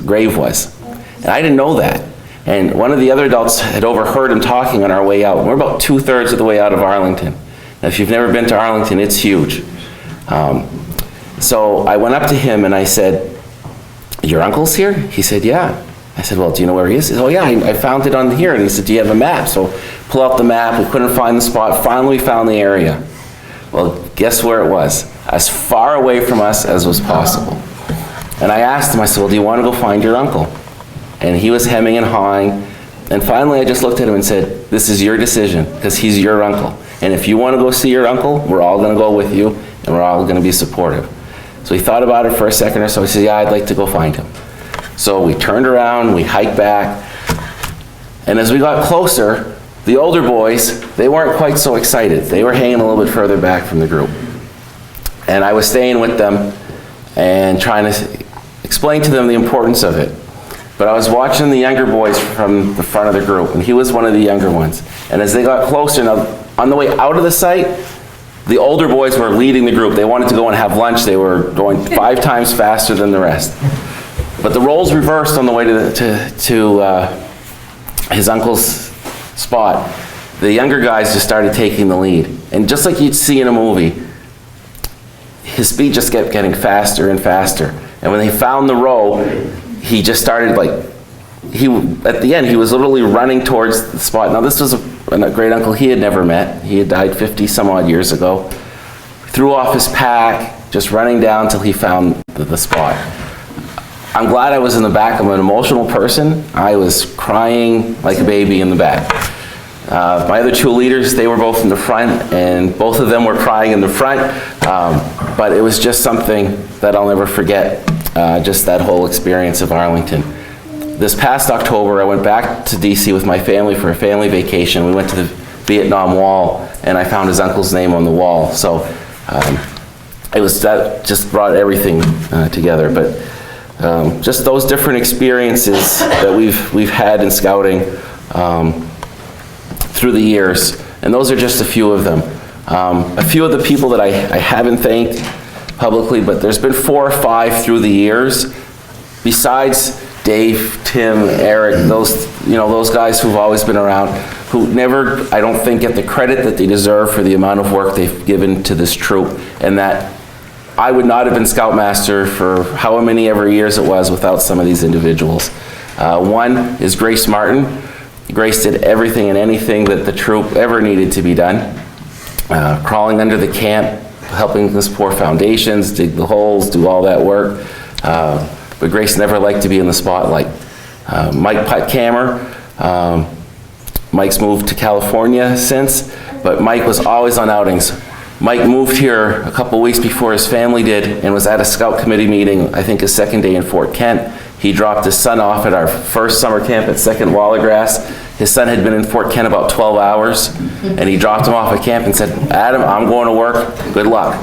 grave was. And I didn't know that. And one of the other adults had overheard him talking on our way out. We're about 2/3 of the way out of Arlington. Now, if you've never been to Arlington, it's huge. So I went up to him and I said, your uncle's here? He said, yeah. I said, well, do you know where he is? He said, oh yeah, I found it on here. And he said, do you have a map? So pull out the map, we couldn't find the spot. Finally, we found the area. Well, guess where it was? As far away from us as was possible. And I asked him, I said, well, do you want to go find your uncle? And he was hemming and hawing. And finally, I just looked at him and said, this is your decision, because he's your uncle. And if you want to go see your uncle, we're all going to go with you, and we're all going to be supportive. So he thought about it for a second or so. He said, yeah, I'd like to go find him. So we turned around, we hiked back. And as we got closer, the older boys, they weren't quite so excited. They were hanging a little bit further back from the group. And I was staying with them and trying to explain to them the importance of it. But I was watching the younger boys from the front of the group, and he was one of the younger ones. And as they got closer, now on the way out of the site, the older boys were leading the group. They wanted to go and have lunch. They were going 5 times faster than the rest. But the roles reversed on the way to his uncle's spot. The younger guys just started taking the lead. And just like you'd see in a movie, his speed just kept getting faster and faster. And when they found the row, he just started at the end, he was literally running towards the spot. Now this was a great uncle he had never met. He had died 50 some odd years ago. Threw off his pack, just running down till he found the spot. I'm glad I was in the back. I'm an emotional person. I was crying like a baby in the back. My other 2 leaders, they were both in the front, and both of them were crying in the front. But it was just something that I'll never forget, just that whole experience of Arlington. This past October, I went back to DC with my family for a family vacation. We went to the Vietnam Wall, and I found his uncle's name on the wall. So that just brought everything together. But just those different experiences that we've had in scouting through the years, and those are just a few of them. A few of the people that I haven't thanked publicly, but there's been 4 or 5 through the years, besides Dave, Tim, Eric, those guys who've always been around, who never, I don't think, get the credit that they deserve for the amount of work they've given to this troop, and that I would not have been Scoutmaster for how many ever years it was without some of these individuals. One is Grace Martin. Grace did everything and anything that the troop ever needed to be done. Crawling under the camp, helping us pour foundations, dig the holes, do all that work. But Grace never liked to be in the spotlight. Mike Putkammer, Mike's moved to California since, but Mike was always on outings. Mike moved here a couple weeks before his family did and was at a scout committee meeting, I think his second day in Fort Kent. He dropped his son off at our first summer camp at 2nd Wallagrass. His son had been in Fort Kent about 12 hours, and he dropped him off at camp and said, Adam, I'm going to work, good luck.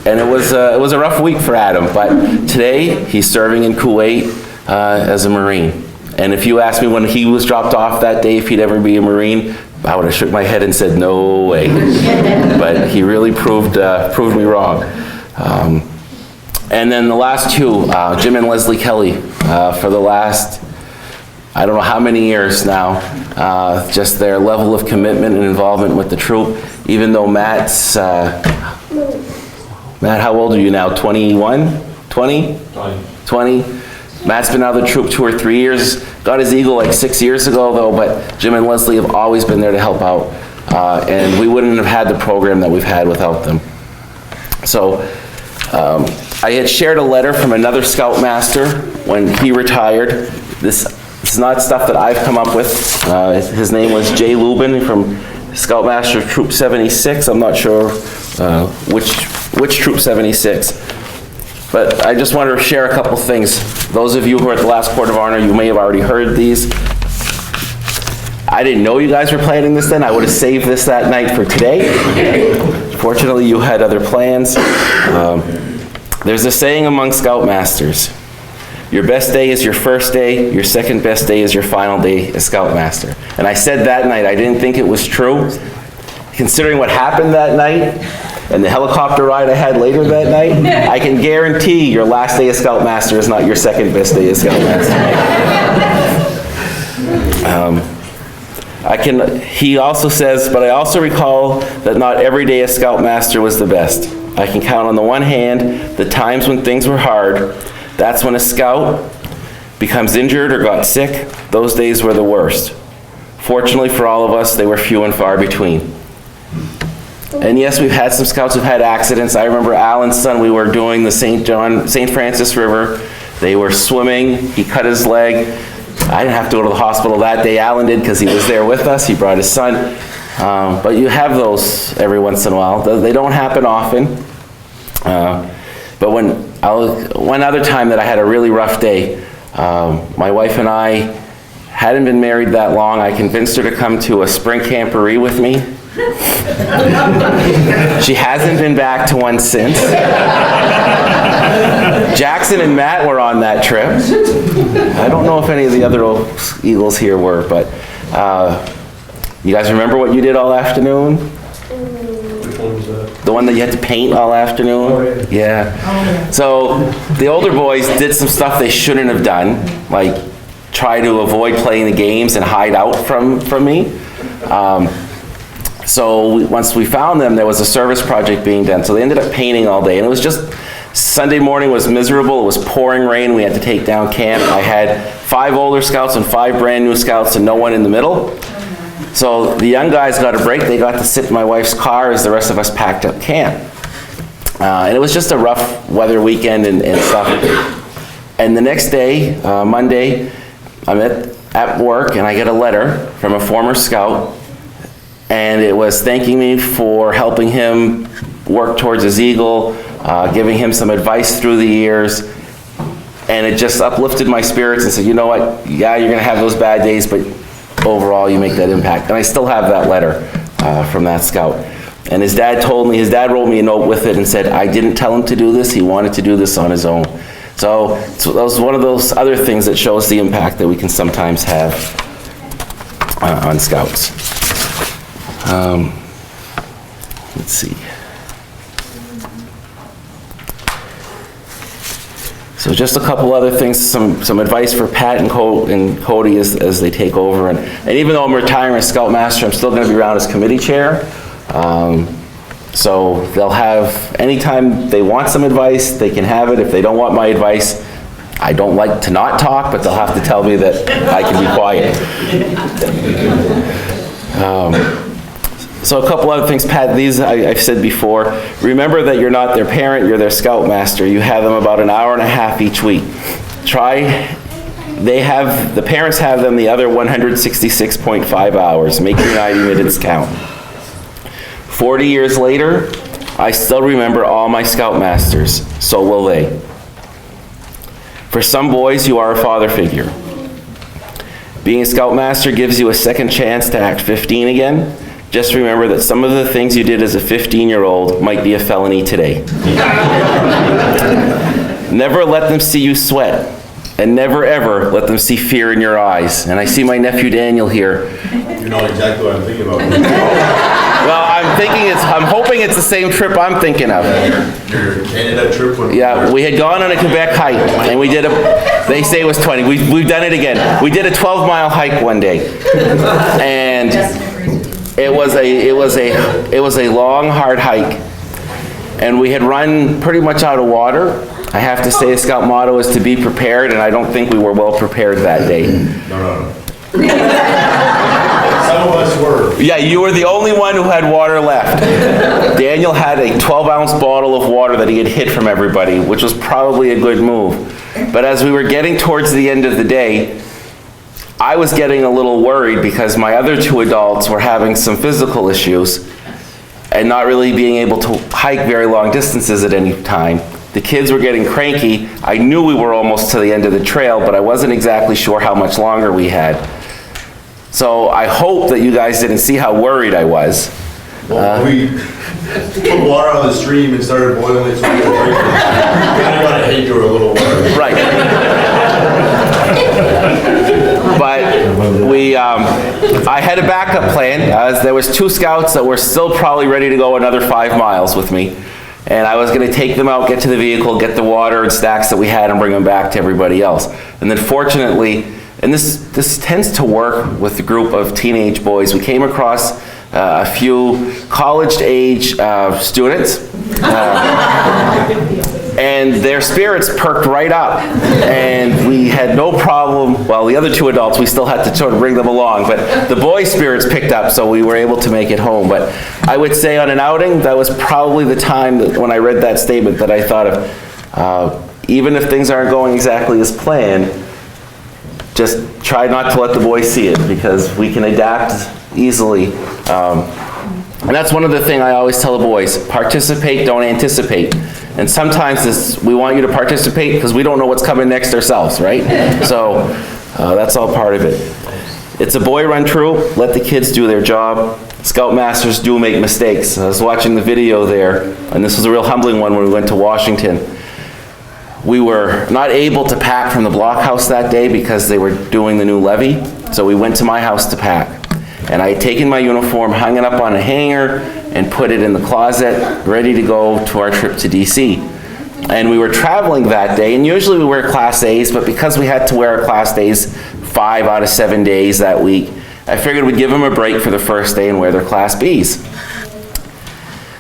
And it was a rough week for Adam, but today he's serving in Kuwait as a Marine. And if you asked me when he was dropped off that day if he'd ever be a Marine, I would have shook my head and said, no way. But he really proved me wrong. And then the last 2, Jim and Leslie Kelly, for the last, I don't know how many years now, just their level of commitment and involvement with the troop, even though Matt, how old are you now, 21? 20? 20. Matt's been out of the troop 2 or 3 years, got his Eagle like 6 years ago though, but Jim and Leslie have always been there to help out. And we wouldn't have had the program that we've had without them. So I had shared a letter from another Scoutmaster when he retired. This is not stuff that I've come up with. His name was Jay Lubin from Scoutmaster Troop 76. I'm not sure which Troop 76. But I just wanted to share a couple things. Those of you who are at the last Court of Honor, you may have already heard these. I didn't know you guys were planning this then. I would have saved this that night for today. Fortunately, you had other plans. There's a saying among Scoutmasters. Your best day is your first day, your second best day is your final day as Scoutmaster. And I said that night, I didn't think it was true. Considering what happened that night, and the helicopter ride I had later that night, I can guarantee your last day as Scoutmaster is not your second best day as Scoutmaster. He also says, but I also recall that not every day as Scoutmaster was the best. I can count on the one hand the times when things were hard. That's when a scout becomes injured or got sick. Those days were the worst. Fortunately for all of us, they were few and far between. And yes, we've had some scouts who've had accidents. I remember Alan's son, we were doing the St. Francis River. They were swimming, he cut his leg. I didn't have to go to the hospital that day. Alan did because he was there with us. He brought his son. But you have those every once in a while. They don't happen often. But one other time that I had a really rough day, my wife and I hadn't been married that long. I convinced her to come to a spring camporee with me. She hasn't been back to one since. Jackson and Matt were on that trip. I don't know if any of the other Eagles here were, but you guys remember what you did all afternoon? Which one was that? The one that you had to paint all afternoon? Oh, yeah. Yeah. So the older boys did some stuff they shouldn't have done, like try to avoid playing the games and hide out from me. So once we found them, there was a service project being done. So they ended up painting all day. And it was just, Sunday morning was miserable. It was pouring rain. We had to take down camp. I had 5 older scouts and 5 brand new scouts and no one in the middle. So the young guys got a break. They got to sit in my wife's car as the rest of us packed up camp. And it was just a rough weather weekend and stuff. And the next day, Monday, I'm at work and I get a letter from a former scout. And it was thanking me for helping him work towards his eagle, giving him some advice through the years. And it just uplifted my spirits and said, you know what, yeah, you're gonna have those bad days, but overall you make that impact. And I still have that letter from that scout. And his dad wrote me a note with it and said, I didn't tell him to do this, he wanted to do this on his own. So that was one of those other things that shows the impact that we can sometimes have on scouts. Let's see. So just a couple other things, some advice for Pat and Cody as they take over. And even though I'm retiring as Scoutmaster, I'm still going to be around as committee chair. So they'll have, anytime they want some advice, they can have it. If they don't want my advice, I don't like to not talk, but they'll have to tell me that I can be quiet. So a couple other things, Pat, these I've said before. Remember that you're not their parent, you're their Scoutmaster. You have them about an hour and a half each week. The parents have them the other 166.5 hours. Make your 90 minutes count. 40 years later, I still remember all my Scoutmasters. So will they. For some boys, you are a father figure. Being a Scoutmaster gives you a second chance to act 15 again. Just remember that some of the things you did as a 15-year-old might be a felony today. Never let them see you sweat, and never ever let them see fear in your eyes. And I see my nephew Daniel here. You know exactly what I'm thinking about. Well, I'm hoping it's the same trip I'm thinking of. Your Canada trip. Yeah, we had gone on a Quebec hike, and we did they say it was 20. We've done it again. We did a 12-mile hike one day, and it was a long, hard hike, and we had run pretty much out of water. I have to say, the Scout motto is to be prepared, and I don't think we were well prepared that day. No. Some of us were. Yeah, you were the only one who had water left. Daniel had a 12-ounce bottle of water that he had hid from everybody, which was probably a good move. But as we were getting towards the end of the day, I was getting a little worried because my other 2 adults were having some physical issues and not really being able to hike very long distances at any time. The kids were getting cranky. I knew we were almost to the end of the trail, but I wasn't exactly sure how much longer we had. So I hope that you guys didn't see how worried I was. Well, we took water out of the stream and started boiling it so we could drink it. Kind of got to hate you were a little worried. Right. But I had a backup plan. There was 2 scouts that were still probably ready to go another 5 miles with me. And I was going to take them out, get to the vehicle, get the water and snacks that we had, and bring them back to everybody else. And then fortunately, and this tends to work with the group of teenage boys, we came across a few college-age students. And their spirits perked right up. And we had no problem, well, the other two adults, we still had to sort of bring them along, but the boys' spirits picked up, so we were able to make it home. But I would say on an outing, that was probably the time that when I read that statement that I thought of, even if things aren't going exactly as planned, just try not to let the boys see it, because we can adapt easily. And that's one of the things I always tell the boys: participate, don't anticipate. And sometimes we want you to participate because we don't know what's coming next ourselves, right? So that's all part of it. It's a boy-run troop. Let the kids do their job. Scoutmasters do make mistakes. I was watching the video there, and this was a real humbling one when we went to Washington. We were not able to pack from the blockhouse that day because they were doing the new levee, so we went to my house to pack. And I had taken my uniform, hung it up on a hanger, and put it in the closet, ready to go to our trip to DC. And we were traveling that day, and usually we wear Class A's, but because we had to wear our Class A's 5 out of 7 days that week, I figured we'd give them a break for the first day and wear their Class B's.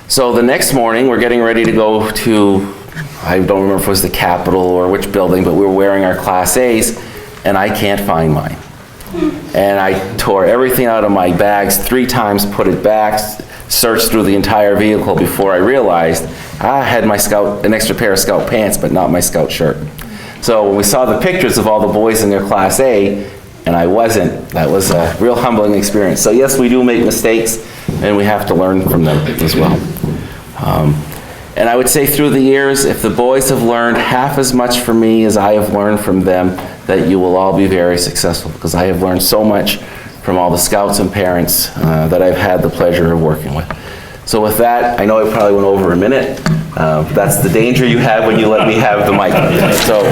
So the next morning, we're getting ready to go to, I don't remember if it was the Capitol or which building, but we were wearing our Class A's, and I can't find mine. And I tore everything out of my bags 3 times, put it back, searched through the entire vehicle before I realized I had an extra pair of Scout pants, but not my Scout shirt. So when we saw the pictures of all the boys in their Class A, and I wasn't, that was a real humbling experience. So yes, we do make mistakes, and we have to learn from them as well. And I would say through the years, if the boys have learned half as much from me as I have learned from them, that you will all be very successful, because I have learned so much from all the scouts and parents that I've had the pleasure of working with. So with that, I know I probably went over a minute. That's the danger you have when you let me have the mic. So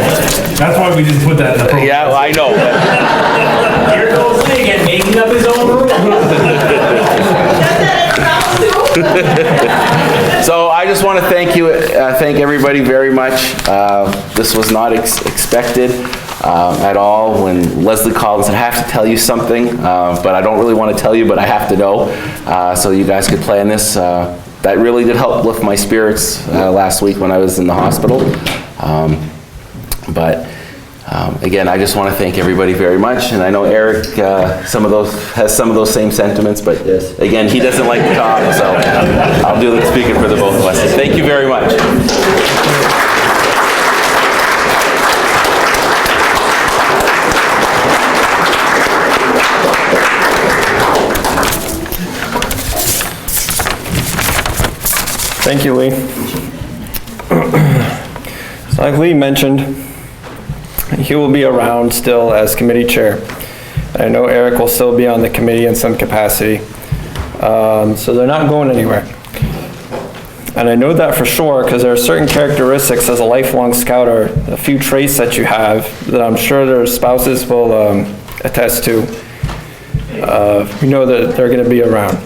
That's why we didn't put that in the program. yeah, well, I know. Here goes Lee again, making up his own rules. So I just want to thank everybody very much. This was not expected at all. When Leslie called and said, I have to tell you something, but I don't really want to tell you, but I have to know, so you guys could plan this. That really did help lift my spirits last week when I was in the hospital. Again, I just want to thank everybody very much, and I know Eric has some of those same sentiments, but again, he doesn't like to talk, so I'll do the speaking for the both of us. Thank you very much. Thank you, Lee. So like Lee mentioned, he will be around still as committee chair. I know Eric will still be on the committee in some capacity. So they're not going anywhere. And I know that for sure because there are certain characteristics as a lifelong scouter, a few traits that you have that I'm sure their spouses will attest to. We know that they're going to be around.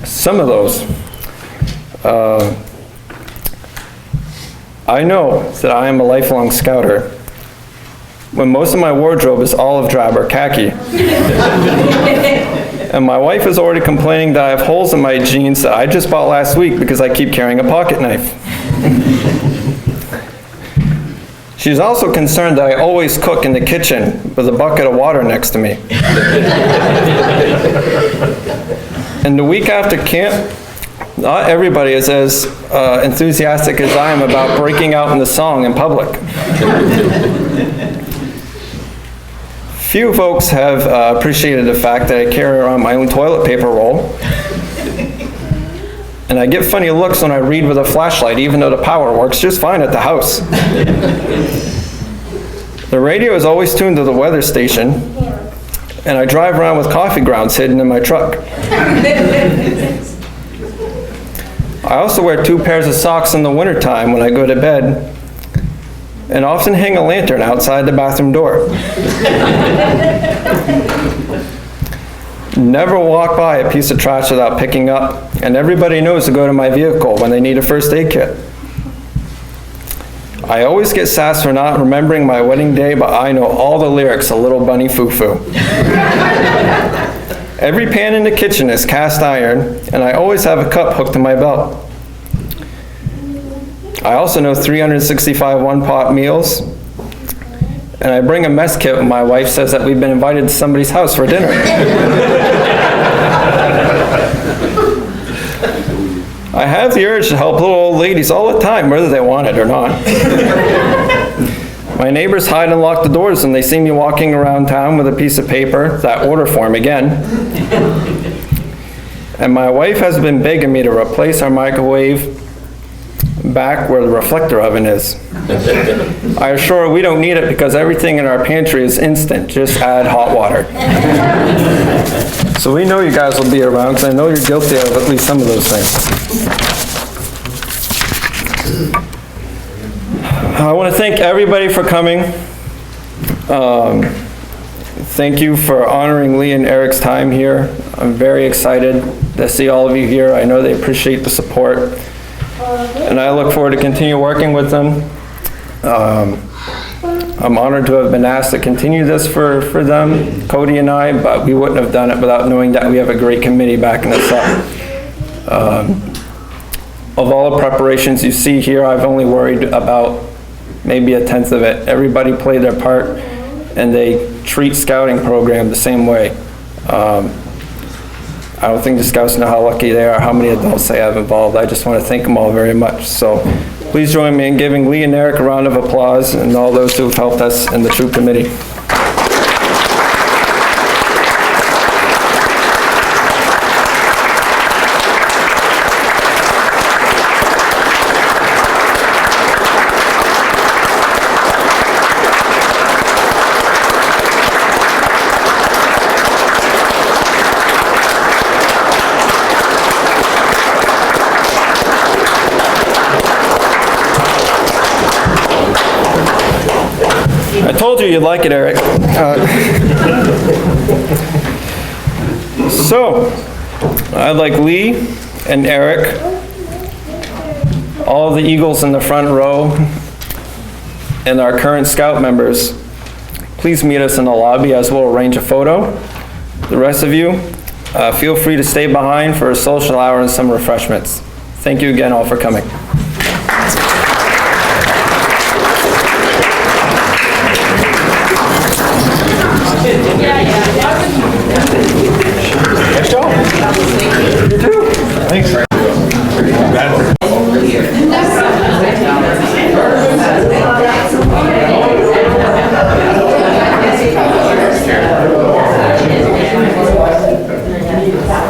Some of those. I know that I am a lifelong scouter when most of my wardrobe is olive drab or khaki. And my wife is already complaining that I have holes in my jeans that I just bought last week because I keep carrying a pocket knife. She's also concerned that I always cook in the kitchen with a bucket of water next to me. And the week after camp, not everybody is as enthusiastic as I am about breaking out in the song in public. Few folks have appreciated the fact that I carry around my own toilet paper roll. And I get funny looks when I read with a flashlight, even though the power works just fine at the house. The radio is always tuned to the weather station, and I drive around with coffee grounds hidden in my truck. I also wear 2 pairs of socks in the wintertime when I go to bed, and often hang a lantern outside the bathroom door. Never walk by a piece of trash without picking up, and everybody knows to go to my vehicle when they need a first aid kit. I always get sassed for not remembering my wedding day, but I know all the lyrics of Little Bunny Foo-Foo. Every pan in the kitchen is cast iron, and I always have a cup hooked to my belt. I also know 365 one-pot meals. And I bring a mess kit when my wife says that we've been invited to somebody's house for dinner. I have the urge to help little old ladies all the time, whether they want it or not. My neighbors hide and lock the doors when they see me walking around town with a piece of paper, that order form again. And my wife has been begging me to replace our microwave back where the reflector oven is. I assure her we don't need it because everything in our pantry is instant, just add hot water. So we know you guys will be around because I know you're guilty of at least some of those things. I want to thank everybody for coming. Thank you for honoring Lee and Eric's time here. I'm very excited to see all of you here. I know they appreciate the support. And I look forward to continue working with them. I'm honored to have been asked to continue this for them, Cody and I, but we wouldn't have done it without knowing that we have a great committee backing us up. Of all the preparations you see here, I've only worried about maybe 1/10 of it. Everybody played their part, and they treat scouting program the same way. I don't think the scouts know how lucky they are, how many adults they have involved. I just want to thank them all very much. So please join me in giving Lee and Eric a round of applause and all those who have helped us in the troop committee. I told you you'd like it, Eric. So, I'd like Lee and Eric, all of the Eagles in the front row, and our current Scout members, please meet us in the lobby as we'll arrange a photo. The rest of you, feel free to stay behind for a social hour and some refreshments. Thank you again all for coming.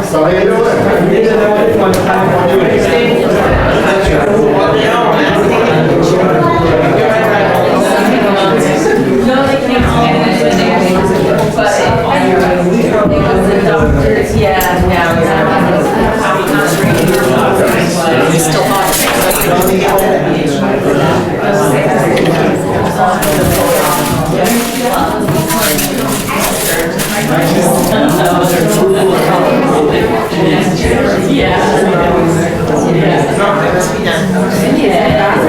So how you doing? Yeah.